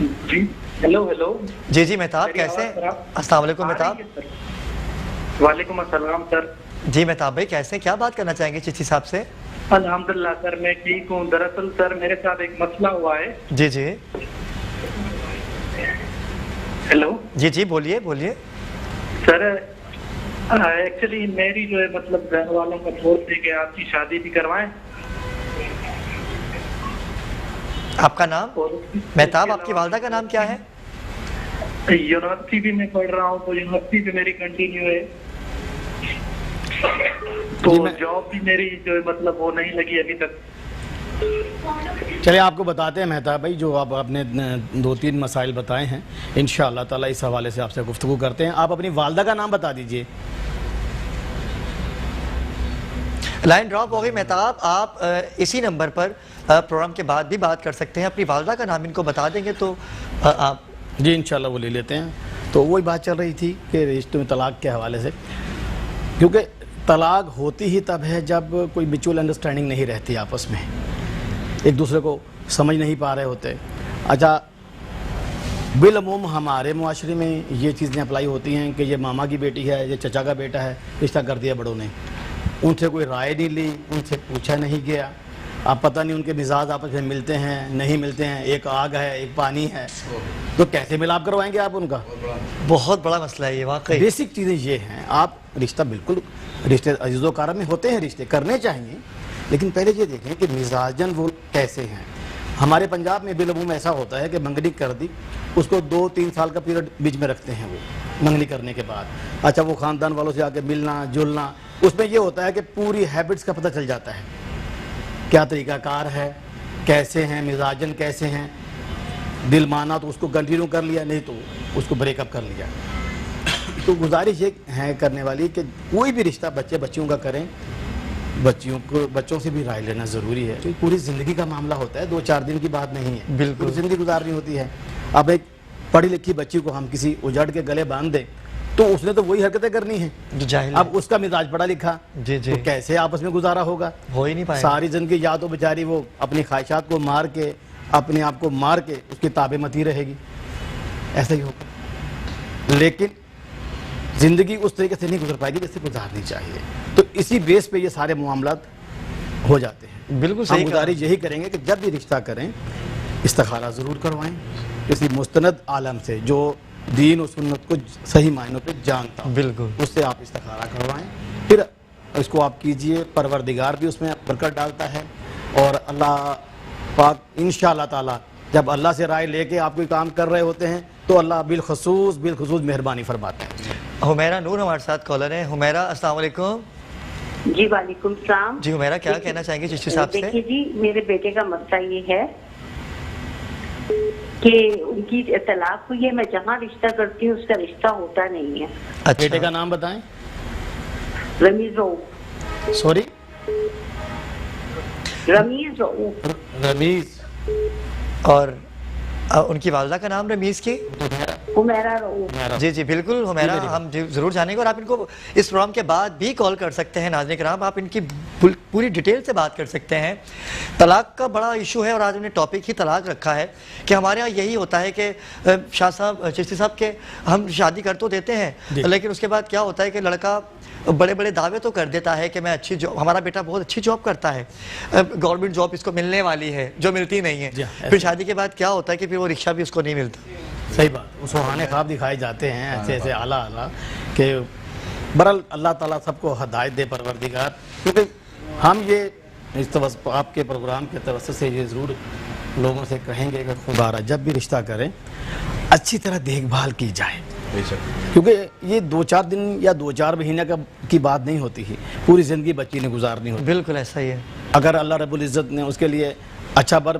جی ہیلو ہیلو جی جی مہتاب کیسے ہیں؟ السلام علیکم مہتاب. وعلیکم السلام سر. جی مہتاب بھائی کیسے ہیں, کیا بات کرنا چاہیں گے چشتی صاحب سے؟ الحمدللہ سر میں ٹھیک ہوں. دراصل سر میرے ساتھ ایک مسئلہ ہوا ہے. جی جی ہیلو جی جی بولیے بولیے. سر ایکچولی میری جو ہے مطلب گھر والوں کا فورس ہے کہ آپ کی شادی بھی کروائیں. آپ کا نام مہتاب, آپ کی والدہ کا نام کیا ہے؟ یونیورسٹی بھی میں پڑھ رہا ہوں تو یونیورسٹی بھی میری کنٹینیو ہے, تو جاب بھی میری جو ہے مطلب وہ نہیں لگی ابھی تک. چلے آپ کو بتاتے ہیں مہتاب بھائی, جو آپ نے 2-3 مسائل بتائے ہیں انشاءاللہ تعالیٰ اس حوالے سے آپ سے گفتگو کرتے ہیں. آپ اپنی والدہ کا نام بتا دیجئے. لائن ڈراپ ہو گئی مہتاب, آپ اسی نمبر پر پروگرام کے بعد بھی بات کر سکتے ہیں. اپنی والدہ کا نام ان کو بتا دیں گے تو آپ. جی انشاءاللہ وہ لے لیتے ہیں. تو وہی بات چل رہی تھی کہ رشتوں میں طلاق کے حوالے سے, کیونکہ طلاق ہوتی ہی تب ہے جب کوئی میوچول انڈرسٹینڈنگ نہیں رہتی, آپس میں ایک دوسرے کو سمجھ نہیں پا رہے ہوتے. اچھا بالعموم ہمارے معاشرے میں یہ چیزیں اپلائی ہوتی ہیں کہ یہ ماما کی بیٹی ہے, یہ چچا کا بیٹا ہے, رشتہ کر دیا بڑوں نے, ان سے کوئی رائے نہیں لی, ان سے پوچھا نہیں گیا. آپ پتہ نہیں ان کے مزاج آپس میں ملتے ہیں نہیں ملتے ہیں, ایک آگ ہے ایک پانی ہے, تو کیسے ملاپ کروائیں گے آپ ان کا؟ بہت بڑا مسئلہ ہے یہ واقعی. بیسک چیزیں یہ ہیں. آپ رشتہ بالکل رشتے عزیز و کرام میں ہوتے ہیں, رشتے کرنے چاہیے, لیکن پہلے یہ دیکھیں کہ مزاجن وہ کیسے ہیں. ہمارے پنجاب میں بالعموم ایسا ہوتا ہے کہ منگنی کر دی, اس کو 2-3 سال کا پیریڈ بیچ میں رکھتے ہیں وہ منگنی کرنے کے بعد. اچھا وہ خاندان والوں سے آ کے ملنا جلنا, اس میں یہ ہوتا ہے کہ پوری ہیبٹس کا پتہ چل جاتا ہے, کیا طریقہ کار ہے, کیسے ہیں مزاجن کیسے ہیں. دل مانا تو اس کو کنٹینیو کر لیا, نہیں تو اس کو بریک اپ کر لیا. تو گزارش یہ ہے کرنے والی کہ کوئی بھی رشتہ بچیوں کا کریں, بچوں سے بھی رائے لینا ضروری ہے. پوری زندگی کا معاملہ ہوتا ہے, 2-4 دن کی بات نہیں ہے, بالکل زندگی گزارنی ہوتی ہے. اب ایک پڑھی لکھی بچی کو ہم کسی اجڑ کے گلے باندھ دیں تو اس نے تو وہی حرکتیں کرنی ہیں. اب اس کا مزاج پڑھا لکھا, تو کیسے آپس میں گزارا ہوگا؟ ہو ہی نہیں پائے. ساری زندگی یا تو بیچاری وہ اپنی خواہشات کو مار کے اپنے آپ کو مار کے اس کی تابع متی رہے گی, ایسا ہی ہوگا. لیکن زندگی اس طریقے سے نہیں گزر پائے گی جیسے گزارنی چاہیے. تو اسی بیس پہ یہ سارے معاملات ہو جاتے ہیں. بالکل صحیح. ہم گزارش یہی کریں گے کہ جب بھی رشتہ کریں استخارہ ضرور کروائیں کسی مستند عالم سے جو دین و سنت کو صحیح معنوں پہ جانتا ہوں, بالکل اس سے آپ استخارہ کروائیں. پھر اس کو آپ کیجئے, پروردگار بھی اس میں برکت ڈالتا ہے, اور اللہ پاک انشاءاللہ تعالی جب اللہ سے رائے لے کے آپ کوئی کام کر رہے ہوتے ہیں تو اللہ بالخصوص مہربانی فرماتے ہیں. حمیرہ نور ہمارے ساتھ کالر ہیں. حمیرہ السلام علیکم. جی وعلیکم السلام. جی حمیرہ کیا کہنا چاہیں گے چشتی صاحب سے؟ دیکھیے جی میرے بیٹے کا مسئلہ یہ ہے کہ ان کی طلاق ہوئی ہے, میں جہاں رشتہ کرتی ہوں اس کا رشتہ ہوتا نہیں ہے. بیٹے کا نام بتائیں. رمیز رؤوف. سوری رمیز رؤوف. رمیز. اور ان کی والدہ کا نام رمیز کی حمیرہ رؤوف. جی جی بالکل حمیرہ, ہم ضرور جانیں گے, اور آپ ان کو اس پروگرام کے بعد بھی کال کر سکتے ہیں. ناظرین کرام آپ ان کی پوری ڈیٹیل سے بات کر سکتے ہیں. طلاق کا بڑا ایشو ہے اور آج ہم نے ٹاپک ہی طلاق رکھا ہے کہ ہمارے ہاں یہی ہوتا ہے کہ شاہ صاحب چشتی صاحب کے ہم شادی کر تو دیتے ہیں, لیکن اس کے بعد کیا ہوتا ہے کہ لڑکا بڑے بڑے دعوے تو کر دیتا ہے کہ میں اچھی جاب, ہمارا بیٹا بہت اچھی جاب کرتا ہے, گورنمنٹ جاب اس کو ملنے والی ہے, جو ملتی نہیں ہے. پھر شادی کے بعد کیا ہوتا ہے کہ پھر وہ رکشہ بھی اس کو نہیں ملتا. صحیح بات. اس سہانے خواب دکھائے جاتے ہیں ایسے ایسے اعلیٰ کہ برحال اللہ تعالیٰ سب کو ہدایت دے پروردگار. کیونکہ ہم یہ آپ کے پروگرام کے توسط سے یہ ضرور لوگوں سے کہیں گے کہ خدا جب بھی رشتہ کریں اچھی طرح دیکھ بھال کی جائے, کیونکہ یہ 2-4 دن یا 2-4 مہینے کی بات نہیں ہوتی ہے, پوری زندگی بچی نے گزارنی ہوتی. بالکل ایسا ہی ہے. اگر اللہ رب العزت نے اس کے لیے اچھا بر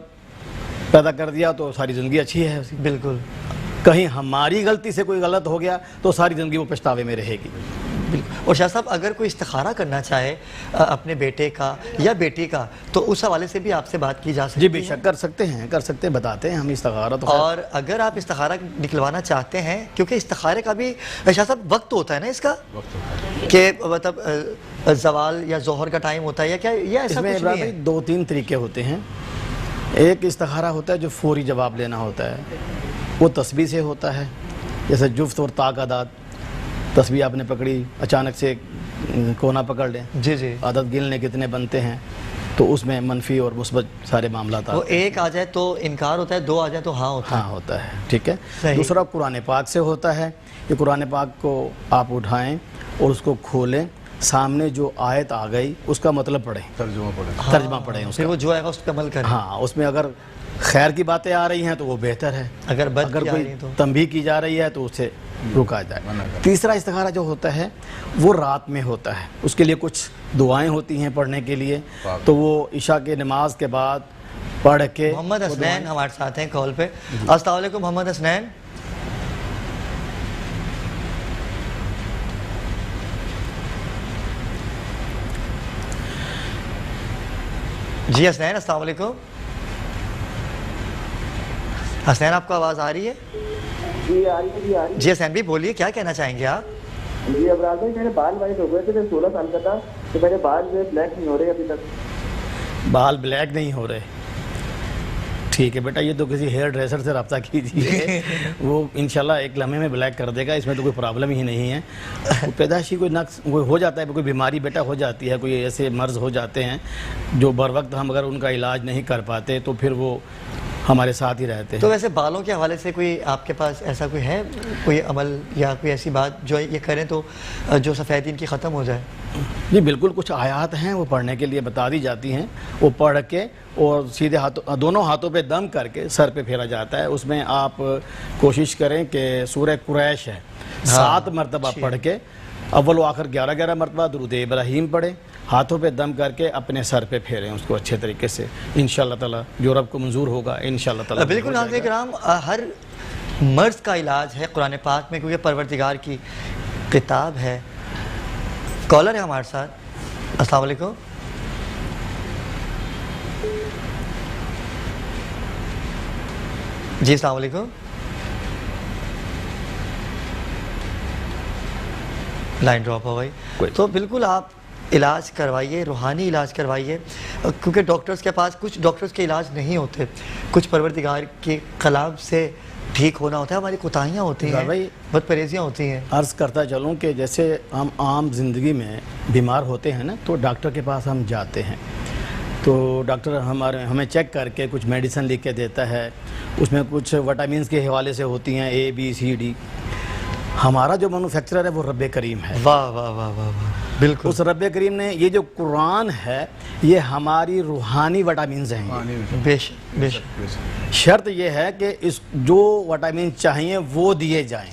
پیدا کر دیا تو ساری زندگی اچھی ہے. بالکل. کہیں ہماری غلطی سے کوئی غلط ہو گیا تو ساری زندگی وہ پچھتاوے میں رہے گی. اور شاہ صاحب اگر کوئی استخارہ کرنا چاہے اپنے بیٹے کا یا بیٹی کا تو اس حوالے سے بھی آپ سے بات کی جا سکتی ہے. جی بے شک کر سکتے ہیں بتاتے ہیں ہم استخارہ. تو اور اگر آپ استخارہ نکلوانا چاہتے ہیں, کیونکہ استخارے کا بھی شاہ صاحب وقت ہوتا ہے نا اس کا, کہ مطلب زوال یا ظہر کا ٹائم ہوتا ہے یا کیا, یہ ایسا کچھ نہیں ہے؟ 2-3 طریقے ہوتے ہیں. ایک استخارہ ہوتا ہے جو فوری جواب لینا ہوتا ہے, وہ تسبیح سے ہوتا ہے. جیسے جفت اور تعداد، تسبیح آپ نے پکڑی، اچانک سے کونا پکڑ لیں، جی جی، عدد گن لیں کتنے بنتے ہیں، تو اس میں منفی اور مثبت سارے معاملات وہ ایک آ جائے تو انکار ہوتا ہے، دو آ جائے تو ہاں ہوتا ہے. ہاں ہوتا ہے. ٹھیک ہے. صحیح. دوسرا قرآن پاک سے ہوتا ہے. یہ قرآن پاک کو آپ اٹھائیں اور اس کو کھولیں، سامنے جو آیت آ گئی اس کا مطلب پڑھیں، ترجمہ پڑھیں، پھر وہ جو آئے گا اس پہ عمل کریں. ہاں اس میں اگر خیر کی باتیں آ رہی ہیں تو وہ بہتر ہے، اگر کوئی تنبیہ کی جا رہی ہے تو اسے رکا جائے. تیسرا استخارہ جو ہوتا ہے وہ رات میں ہوتا ہے. اس کے لیے کچھ دعائیں ہوتی ہیں پڑھنے کے لیے، تو وہ عشاء کے نماز کے بعد پڑھ کے. محمد حسنین ہمارے ساتھ ہیں کال پہ. السلام علیکم محمد حسنین. جی حسنین السلام علیکم. حسنین آپ کو آواز آ رہی ہے؟ جی آ رہی ہے. جی حسین بھی بولیے، کیا کہنا چاہیں گے آپ؟ جی ابرار بھائی میرے بال وائٹ ہو گئے تھے، میں 16 سال کا تھا، تو میرے بال جو ہے بلیک نہیں ہو رہے ابھی تک. بال بلیک نہیں ہو رہے؟ ٹھیک ہے بیٹا، یہ تو کسی ہیئر ڈریسر سے رابطہ کیجیے، وہ انشاءاللہ ایک لمحے میں بلیک کر دے گا. اس میں تو کوئی پرابلم ہی نہیں ہے. پیدائشی کوئی نقص کوئی ہو جاتا ہے، کوئی بیماری بیٹا ہو جاتی ہے، کوئی ایسے مرض ہو جاتے ہیں جو بر وقت ہم اگر ان کا علاج نہیں کر پاتے تو پھر وہ ہمارے ساتھ ہی رہتے ہیں. تو ویسے بالوں کے حوالے سے کوئی آپ کے پاس ایسا کوئی ہے کوئی عمل یا کوئی ایسی بات جو یہ کریں تو جو سفیدی ان کی ختم ہو جائے؟ جی بالکل، کچھ آیات ہیں وہ پڑھنے کے لیے بتا دی جاتی ہیں، وہ پڑھ کے اور سیدھے ہاتھوں دونوں ہاتھوں پہ دم کر کے سر پہ پھیرا جاتا ہے. اس میں آپ کوشش کریں کہ سورہ قریش ہے 7 مرتبہ پڑھ کے اول و آخر 11 مرتبہ درود ابراہیم پڑھیں، ہاتھوں پہ دم کر کے اپنے سر پہ پھیریں اس کو اچھے طریقے سے. انشاءاللہ تعالی جو رب کو منظور ہوگا انشاءاللہ تعالی. بالکل ناظرین کرام، ہر مرض کا علاج ہے قرآن پاک میں، کیونکہ پروردگار کی کتاب ہے. کالر ہے ہمارے ساتھ. السلام علیکم. جی السلام علیکم. لائن ڈراپ ہو گئی. تو بالکل آپ علاج کروائیے، روحانی علاج کروائیے، کیونکہ ڈاکٹرز کے پاس کچھ ڈاکٹرز کے علاج نہیں ہوتے، کچھ پروردگار کے کلام سے ٹھیک ہونا ہوتا ہے. ہماری کوتاہیاں ہوتی ہیں، بد پرہیزیاں ہوتی ہیں. عرض کرتا چلوں کہ جیسے ہم عام زندگی میں بیمار ہوتے ہیں نا تو ڈاکٹر کے پاس ہم جاتے ہیں، تو ڈاکٹر ہمیں چیک کر کے کچھ میڈیسن لکھ کے دیتا ہے. اس میں کچھ وٹامنس کے حوالے سے ہوتی ہیں A B C D. ہمارا جو مینوفیکچرر ہے وہ رب کریم ہے. واہ واہ واہ واہ، بالکل. اس رب کریم نے یہ جو قرآن ہے یہ ہماری روحانی وٹامنز ہیں. بے شک بے شک. شرط یہ ہے کہ اس جو وٹامن چاہیے وہ دیے جائیں.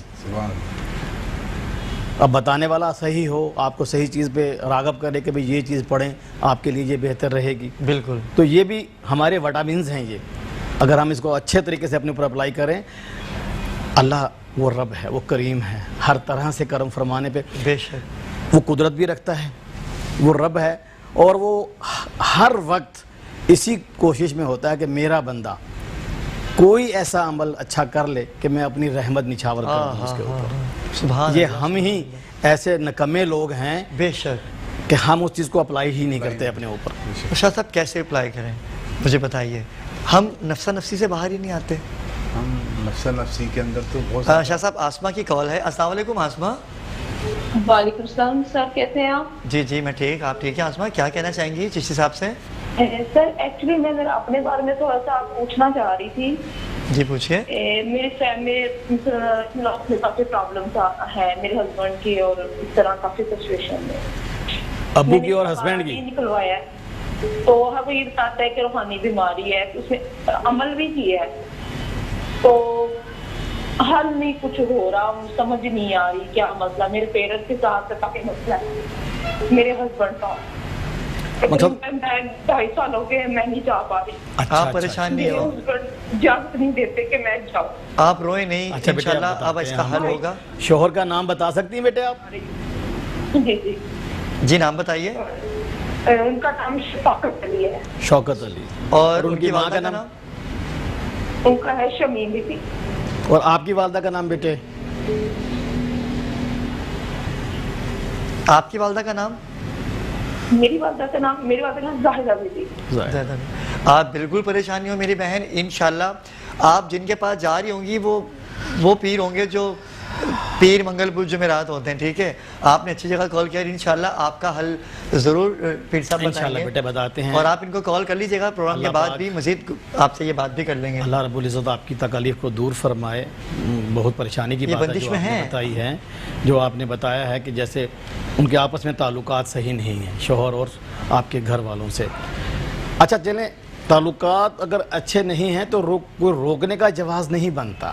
اب بتانے والا صحیح ہو، آپ کو صحیح چیز پہ راغب کرے کہ بھئی یہ چیز پڑھیں آپ کے لیے یہ بہتر رہے گی. بالکل. تو یہ بھی ہمارے وٹامنز ہیں. یہ اگر ہم اس کو اچھے طریقے سے اپنے اوپر اپلائی کریں، اللہ وہ رب ہے، وہ کریم ہے، ہر طرح سے کرم فرمانے پہ بے شک وہ قدرت بھی رکھتا ہے. وہ رب ہے اور وہ ہر وقت اسی کوشش میں ہوتا ہے کہ میرا بندہ کوئی ایسا عمل اچھا کر لے کہ میں اپنی رحمت نچھاور کر دوں اس کے اوپر. سبحان یہ اللہ. ہم ہی ایسے نکمے لوگ ہیں بے شک کہ ہم اس چیز کو اپلائی ہی نہیں کرتے اپنے اوپر. شاہ صاحب کیسے اپلائی کریں مجھے بتائیے؟ ہم نفسہ نفسی سے باہر ہی نہیں آتے. ہم نفسہ نفسی کے اندر تو بہت شاہ صاحب آسمہ کی کال ہے. السلام علیکم آسمہ. وعلیکم السلام سر، کیسے ہیں آپ؟ جی جی میں ٹھیک. آپ ٹھیک ہیں آسمہ؟ کیا کہنا چاہیں گی چشتی صاحب سے؟ سر ایکچولی میں اپنے بارے میں تھوڑا سا پوچھنا چاہ رہی تھی. جی پوچھیے. میرے فیملی میں کافی پرابلم ہے، میرے ہسبینڈ کی اور اس طرح کافی سچویشن میں. ابو کی اور ہسبینڈ کی نکلوایا ہے تو وہ یہ بتاتا ہے کہ روحانی بیماری ہے، اس میں عمل بھی کیا ہے تو حل نہیں کچھ ہو رہا، سمجھ نہیں آ رہی کیا مسئلہ. میرے پیرنٹس کے ساتھ کافی مسئلہ ہے میرے ہسبینڈ کا. مطلب 2.5 سال ہو گئے میں نہیں جا پا رہی. آپ پریشان نہیں ہو؟ اجازت نہیں دیتے کہ میں جاؤں. آپ روئے نہیں، انشاءاللہ اب اس کا حل ہوگا. شوہر کا نام بتا سکتی ہیں بیٹے آپ؟ جی جی جی نام بتائیے. ان کا نام شوکت علی ہے. شوکت علی. اور ان کی ماں کا نام؟ ان کا ہے شمیم بی بی. اور آپ کی والدہ کا نام بیٹے؟ آپ کی والدہ کا نام؟ میری والدہ کا نام زاہدہ بی بی. آپ بالکل پریشانی ہو میری بہن، انشاءاللہ آپ جن کے پاس جا رہی ہوں گی وہ پیر ہوں گے جو پیر منگل بدھ جمعرات ہوتے ہیں. ٹھیک ہے, آپ نے اچھی جگہ کال کیا, انشاءاللہ آپ کا حل ضرور پیر صاحب انشاءاللہ بیٹے بتاتے ہیں. اور آپ ان کو کال کر لیجیے گا, پروگرام کے بعد بھی مزید آپ سے یہ بات بھی کر لیں گے. اللہ رب العزت آپ کی تکالیف کو دور فرمائے. بہت پریشانی کی بات ہے جو آپ نے بتائی ہے, جو آپ نے بتایا ہے کہ جیسے ان کے آپس میں تعلقات صحیح نہیں ہیں شوہر اور آپ کے گھر والوں سے. اچھا چلیں, تعلقات اگر اچھے نہیں ہیں تو کوئی روکنے کا جواز نہیں بنتا.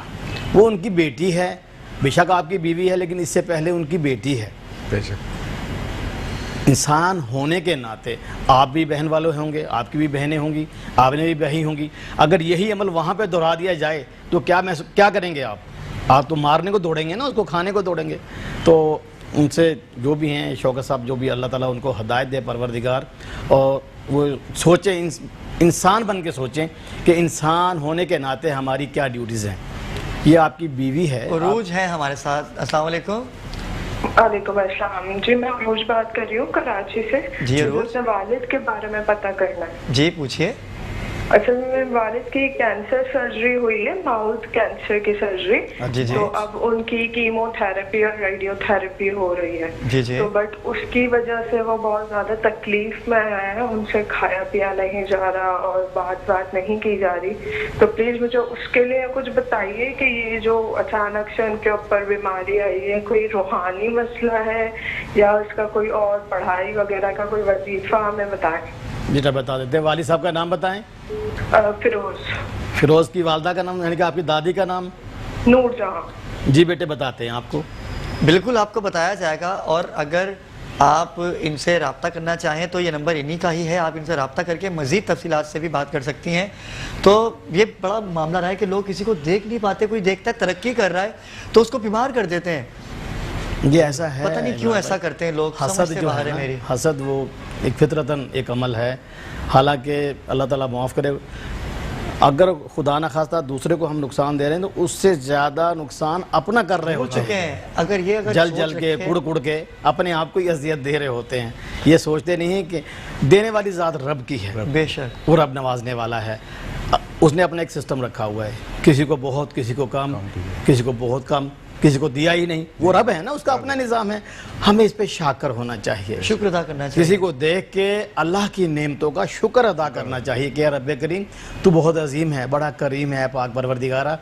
وہ ان کی بیٹی ہے, بے شک آپ کی بیوی ہے, لیکن اس سے پہلے ان کی بیٹی ہے. بے شک انسان ہونے کے ناطے آپ بھی بہن والے ہوں گے, آپ کی بھی بہنیں ہوں گی, آپ نے بھی بہی ہوں گی. اگر یہی عمل وہاں پہ دہرا دیا جائے تو کیا کریں گے آپ تو مارنے کو دوڑیں گے نا, اس کو کھانے کو دوڑیں گے. تو ان سے جو بھی ہیں شوکت صاحب, جو بھی اللہ تعالیٰ ان کو ہدایت دے پروردگار, اور وہ سوچیں, انسان بن کے سوچیں کہ انسان ہونے کے ناطے ہماری کیا ڈیوٹیز ہیں. یہ آپ کی بیوی ہے, عروج ہے ہمارے ساتھ. السلام علیکم. وعلیکم السلام. جی میں عروج بات کر رہی ہوں کراچی سے. جی عروج, اپنے والد کے بارے میں پتہ کرنا ہے. جی پوچھیے. اصل میں والد کی کینسر سرجری ہوئی ہے, ماؤتھ کینسر کی سرجری. تو اب ان کی کیمو تھراپی اور ریڈیو تھراپی ہو رہی ہے. تو بٹ اس کی وجہ سے وہ بہت زیادہ تکلیف میں ہے, ان سے کھایا پیا نہیں جا رہا اور بات نہیں کی جا رہی. تو پلیز مجھے اس کے لیے کچھ بتائیے کہ یہ جو اچانک سے ان کے اوپر بیماری آئی ہے, کوئی روحانی مسئلہ ہے یا اس کا کوئی اور پڑھائی وغیرہ کا کوئی وظیفہ ہمیں بتائیں. بیٹا بتا دیتے ہیں. والد صاحب کا نام بتائیں. فیروز کی والدہ کا نام, یعنی کہ آپ کی دادی کا نام نور جہاں. جی بیٹے بتاتے ہیں آپ کو. بالکل آپ کو بتایا جائے گا, اور اگر آپ ان سے رابطہ کرنا چاہیں تو یہ نمبر انہی کا ہی ہے, آپ ان سے رابطہ کر کے مزید تفصیلات سے بھی بات کر سکتی ہیں. تو یہ بڑا معاملہ رہا ہے کہ لوگ کسی کو دیکھ نہیں پاتے, کوئی دیکھتا ہے ترقی کر رہا ہے تو اس کو بیمار کر دیتے ہیں. یہ ایسا ہے, پتہ نہیں کیوں ایسا کرتے ہیں لوگ. حسد جو ہے نا, حسد وہ ایک فطرتاً ایک عمل ہے. حالانکہ اللہ تعالیٰ معاف کرے, اگر خدا نہ خواستہ دوسرے کو ہم نقصان دے رہے ہیں تو اس سے زیادہ نقصان اپنا کر رہے ہوتے ہیں. اگر جل کے کڑ کے اپنے آپ کو اذیت دے رہے ہوتے ہیں. یہ سوچتے نہیں ہیں کہ دینے والی ذات رب کی ہے, بے شک, وہ رب نوازنے والا ہے. اس نے اپنا ایک سسٹم رکھا ہوا ہے, کسی کو بہت, کسی کو کم, کسی کو بہت کم, کسی کو دیا ہی نہیں. وہ رب ہے نا, اس کا اپنا نظام ہے. ہمیں اس پہ شاکر ہونا چاہیے, شکر ادا کرنا چاہیے. کسی کو دیکھ کے اللہ کی نعمتوں کا شکر ادا کرنا چاہیے کہ رب کریم تو بہت عظیم ہے, بڑا کریم ہے, پاک پروردگارہ.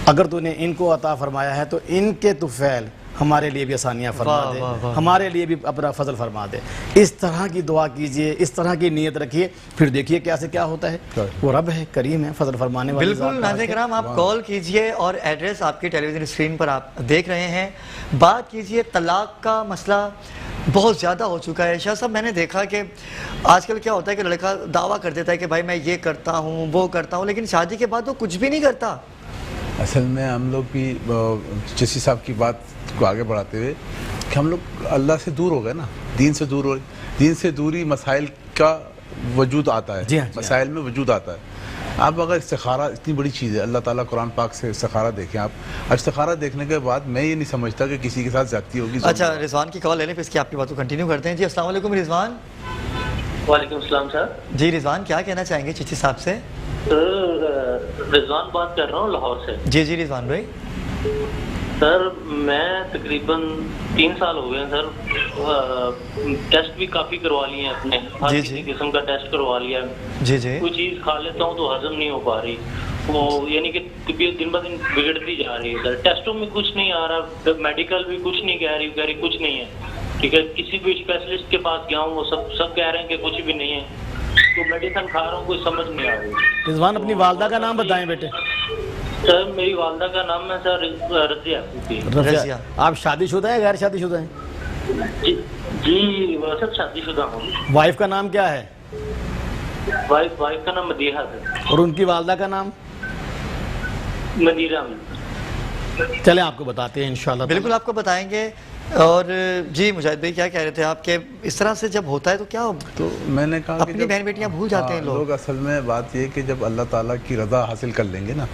اگر تو نے ان کو عطا فرمایا ہے تو ان کے طفیل ہمارے لیے بھی آسانیاں فرما دے, ہمارے لیے بھی اپنا فضل فرما دے. اس طرح کی دعا کیجئے, اس طرح کی نیت رکھیے, پھر دیکھیے کیا سے کیا ہوتا ہے. وہ رب ہے, کریم ہے, فضل فرمانے والا. بالکل ناظرین کرام, آپ کال کیجئے اور ایڈریس آپ کی ٹیلی ویژن اسکرین پر آپ دیکھ رہے ہیں. بات کیجئے, طلاق کا مسئلہ بہت زیادہ ہو چکا ہے. شاہ صاحب میں نے دیکھا کہ آج کل کیا ہوتا ہے کہ لڑکا دعویٰ کر دیتا ہے کہ بھائی میں یہ کرتا ہوں وہ کرتا ہوں, لیکن شادی کے بعد وہ کچھ بھی نہیں کرتا. اصل میں ہم لوگ بھی چشتی صاحب کی بات کو آگے بڑھاتے ہوئے کہ ہم لوگ اللہ سے دور ہو گئے نا, دین سے دور ہو گئے. دین سے دوری مسائل کا وجود آتا ہے, مسائل میں وجود آتا ہے. آپ اگر استخارہ اتنی بڑی چیز ہے, اللہ تعالیٰ قرآن پاک سے استخارہ دیکھیں آپ. استخارہ دیکھنے کے بعد میں یہ نہیں سمجھتا کہ کسی کے ساتھ زیادتی ہوگی. اچھا رضوان کی کال لے لیں, پھر اس کی آپ کی بات کو کنٹینیو کرتے ہیں. جی السلام علیکم رضوان. وعلیکم السلام سر. جی رضوان کیا کہنا چاہیں گے چچی صاحب سے؟ رضوان بات کر رہا ہوں لاہور سے. جی رضوان بھائی. سر میں تقریباً 3 سال ہو گئے ہیں سر, ٹیسٹ بھی کافی کروا لیے ہیں اپنے, ہر کسی قسم کا ٹیسٹ کروا لیا ہے. کوئی چیز کھا لیتا ہوں تو ہضم نہیں ہو پا رہی, وہ یعنی کہ طبیعت دن بدن بگڑتی جا رہی ہے. سر ٹیسٹوں میں کچھ نہیں آ رہا, میڈیکل بھی کچھ نہیں کہہ رہی کچھ نہیں ہے. ٹھیک ہے, کسی بھی اسپیشلسٹ کے پاس گیا ہوں, وہ سب کہہ رہے ہیں کہ کچھ بھی نہیں ہے. تو میڈیسن کھا رہا ہوں, کوئی سمجھ نہیں آ رہی. رضوان اپنی والدہ کا نام بتائیں بیٹے. سر میری والدہ کا نام ہے سر رضیہ. آپ شادی شدہ ہیں غیر شادی شدہ ہیں؟ جی سر شادی شدہ ہوں. وائف کا نام کیا ہے؟ وائف کا نام مدیحہ ہے. اور ان کی والدہ کا نام؟ مدیرہ. چلیں آپ کو بتاتے ہیں انشاءاللہ. بالکل آپ کو بتائیں گے. اور جی مجاہد بھائی کیا کہہ رہے تھے آپ کے, اس طرح سے جب ہوتا ہے تو کیا تو میں نے کہا اپنی بہن بیٹیاں بھول جاتے ہیں لوگ. اصل میں بات یہ کہ جب اللہ تعالیٰ کی رضا حاصل کر لیں گے نا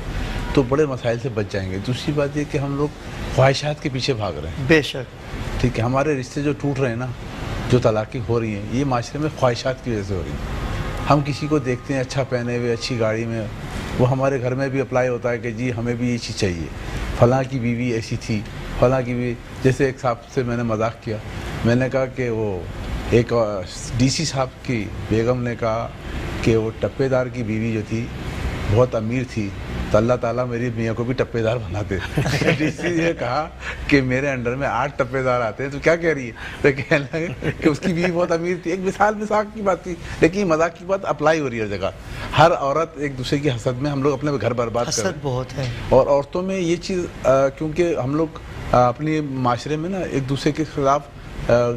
تو بڑے مسائل سے بچ جائیں گے. دوسری بات یہ کہ ہم لوگ خواہشات کے پیچھے بھاگ رہے ہیں. بے شک. ٹھیک ہے, ہمارے رشتے جو ٹوٹ رہے ہیں نا, جو طلاقیں ہو رہی ہیں, یہ معاشرے میں خواہشات کی وجہ سے ہو رہی ہیں. ہم کسی کو دیکھتے ہیں اچھا پہنے ہوئے اچھی گاڑی میں, وہ ہمارے گھر میں بھی اپلائی ہوتا ہے کہ جی ہمیں بھی یہ چیز چاہیے, فلاں کی بیوی ایسی تھی, فلاں کی بیوی. جیسے ایک صاحب سے میں نے مذاق کیا, میں نے کہا کہ وہ ایک ڈی سی صاحب کی بیگم نے کہا کہ وہ ٹپے دار کی بیوی جو تھی بہت امیر تھی, تو اللہ تعالیٰ میری میاں کو بھی ٹپے دار بنا دے. ڈی سی نے کہا کہ میرے انڈر میں 8 ٹپے دار آتے ہیں, تو کیا کہہ رہی ہے؟ تو کہنے لگے کہ اس کی بیوی بہت امیر تھی. ایک مذاق کی بات تھی, لیکن یہ مذاق کی بات اپلائی ہو رہی ہے ہر جگہ. ہر عورت ایک دوسرے کی حسد میں ہم لوگ اپنے گھر برباد کر رہے ہیں. بہت ہے. اور عورتوں میں یہ چیز کیونکہ ہم لوگ اپنے معاشرے میں نا ایک دوسرے کے خلاف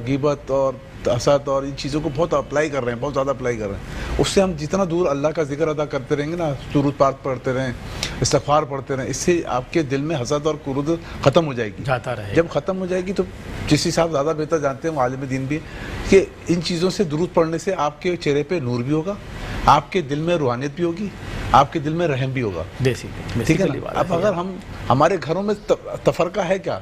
غیبت اور حسد اور ان چیزوں کو بہت اپلائی کر رہے ہیں, بہت زیادہ اپلائی کر رہے ہیں. اس سے ہم جتنا دور اللہ کا ذکر ادا کرتے رہیں گے نا, درود پاک پڑھتے رہیں, استغفار پڑھتے رہیں, اس سے آپ کے دل میں حسد اور کرود ختم ہو جائے گی. جاتا رہے. جب ختم ہو جائے گی تو جس حساب زیادہ بہتر جانتے ہیں وہ عالم دین بھی, کہ ان چیزوں سے درود پڑھنے سے آپ کے چہرے پہ نور بھی ہوگا, آپ کے دل میں روحانیت بھی ہوگی, آپ کے دل میں رحم بھی ہوگا. ٹھیک ہے نا. اب اگر ہمارے گھروں میں تفرقہ ہے کیا,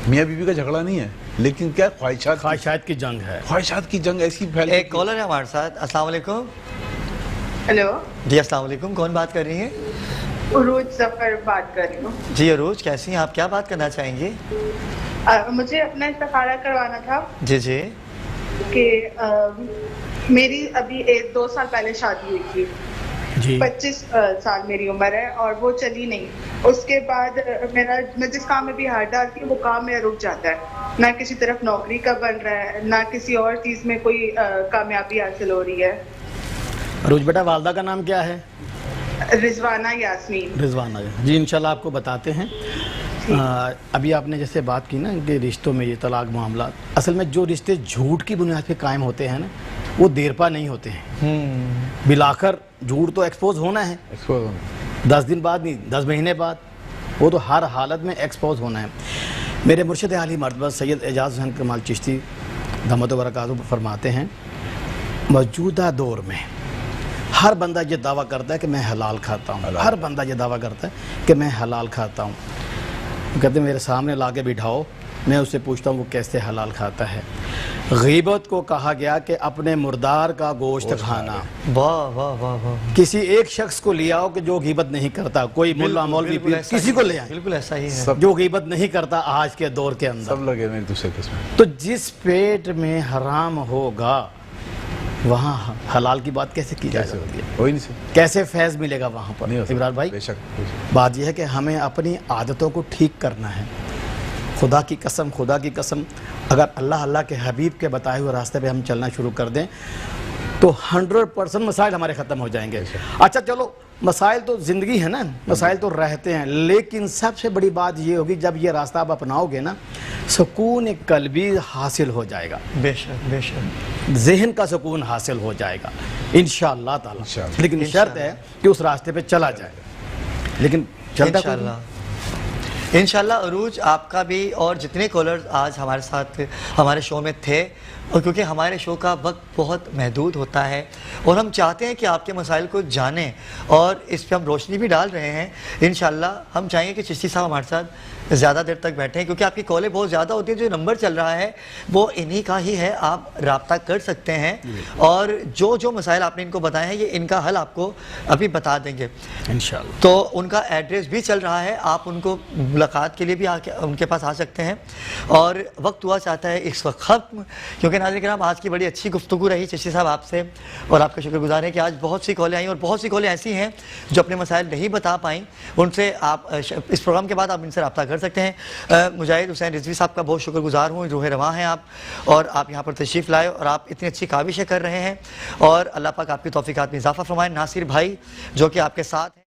میاں بیوی کا جھگڑا نہیں ہے, لیکن کیا خواہشات کی جنگ ہے. خواہشات کی جنگ ایسی پھیل. ایک کالر ہے ہمارے ساتھ. السلام علیکم. ہیلو جی السلام علیکم, کون بات کر رہی ہیں؟ عروج ظفر بات کر رہی ہوں. جی عروج, کیسی ہیں آپ, کیا بات کرنا چاہیں گے؟ مجھے اپنا استخارہ کروانا تھا. جی جی. کہ میری ابھی 2 سال پہلے شادی ہوئی تھی, 25 سال میری عمر ہے, اور وہ چلی نہیں. اس کے بعد میں جس کام میں بھی ہاتھ ڈالتی ہوں وہ کام میرا رک جاتا ہے. نہ کسی طرف نوکری کا بن رہا ہے, نہ کسی اور چیز میں کوئی کامیابی حاصل ہو رہی ہے. عروج بیٹا, والدہ کا نام کیا ہے؟ رضوانہ یاسمین. رضوانہ جی, انشاءاللہ آپ کو بتاتے ہیں. ابھی آپ نے جیسے بات کی نا کہ رشتوں میں یہ طلاق معاملات, اصل میں جو رشتے جھوٹ کی بنیاد پہ قائم ہوتے ہیں نا وہ دیر پا نہیں ہوتے ہیں. بلاخر جھوٹ تو ایکسپوز ہونا ہے, 10 دن بعد نہیں, 10 مہینے بعد, وہ تو ہر حالت میں ایکسپوز ہونا ہے. میرے مرشد عالی مرتبہ سید اعجاز حسین کمال چشتی دامت برکاتہ فرماتے ہیں, موجودہ دور میں ہر بندہ یہ دعویٰ کرتا ہے کہ میں حلال کھاتا ہوں. ہر بندہ یہ دعویٰ کرتا ہے کہ میں حلال کھاتا ہوں. کہتے ہیں میرے سامنے لا کے بٹھاؤ, میں اس سے پوچھتا ہوں وہ کیسے حلال کھاتا ہے. غیبت کو کہا گیا کہ اپنے مردار کا گوشت کھانا. واہ واہ واہ واہ. کسی ایک شخص کو لے آؤ کہ جو غیبت نہیں کرتا, کوئی ملا مولوی کسی کو لے آئے, بالکل ایسا ہی ہے, جو غیبت نہیں کرتا آج کے دور کے اندر. سب لگے ایک دوسرے کے. تو جس پیٹ میں حرام ہوگا وہاں حلال کی بات کیسے کی جا سکتی ہے؟ کیسے فیض ملے گا وہاں پر؟ ابراہیم بھائی, بات یہ ہے کہ ہمیں اپنی عادتوں کو ٹھیک کرنا ہے. خدا کی قسم اگر اللہ کے حبیب کے بتائے ہوئے راستے پہ ہم چلنا شروع کر دیں تو 100% مسائل ہمارے ختم ہو جائیں گے. اچھا چلو, مسائل تو زندگی ہے نا, مسائل تو رہتے ہیں, لیکن سب سے بڑی بات یہ ہوگی جب یہ راستہ آپ اپناؤ گے نا, سکون قلبی حاصل ہو جائے گا. بے شک بے شک. ذہن کا سکون حاصل ہو جائے گا انشاءاللہ تعالی. لیکن شرط ہے کہ اس راستے پہ چلا جائے. لیکن انشاءاللہ عروج, آپ کا بھی اور جتنے کالرز آج ہمارے ساتھ ہمارے شو میں تھے, اور کیونکہ ہمارے شو کا وقت بہت محدود ہوتا ہے اور ہم چاہتے ہیں کہ آپ کے مسائل کو جانیں اور اس پہ ہم روشنی بھی ڈال رہے ہیں. انشاءاللہ ہم چاہیں گے کہ چشتی صاحب ہمارے ساتھ زیادہ دیر تک بیٹھیں, کیونکہ آپ کی کالیں بہت زیادہ ہوتی ہیں. جو نمبر چل رہا ہے وہ انہی کا ہی ہے, آپ رابطہ کر سکتے ہیں, اور جو مسائل آپ نے ان کو بتائے ہیں یہ ان کا حل آپ کو ابھی بتا دیں گے انشاءاللہ. تو ان کا ایڈریس بھی چل رہا ہے, آپ ان کو ملاقات کے لیے بھی ان کے پاس آ سکتے ہیں. اور وقت ہوا چاہتا ہے اس وقت ختم, کیونکہ ناظرین کرام آج کی بڑی اچھی گفتگو رہی چشتی صاحب آپ سے, اور آپ کا شکر گزار ہے کہ آج بہت سی کالیں آئیں, اور بہت سی کالیں ایسی ہیں جو اپنے مسائل نہیں بتا پائیں. ان سے آپ اس پروگرام کے بعد آپ ان سے رابطہ کر سکتے ہیں. مجاہد حسین رضوی صاحب کا بہت شکر گزار ہوں, روح رواں ہیں آپ, اور آپ یہاں پر تشریف لائے اور آپ اتنی اچھی کاوشیں کر رہے ہیں, اور اللہ پاک آپ کی توفیقات میں اضافہ فرمائے. ناصر بھائی جو کہ آپ کے ساتھ ہیں.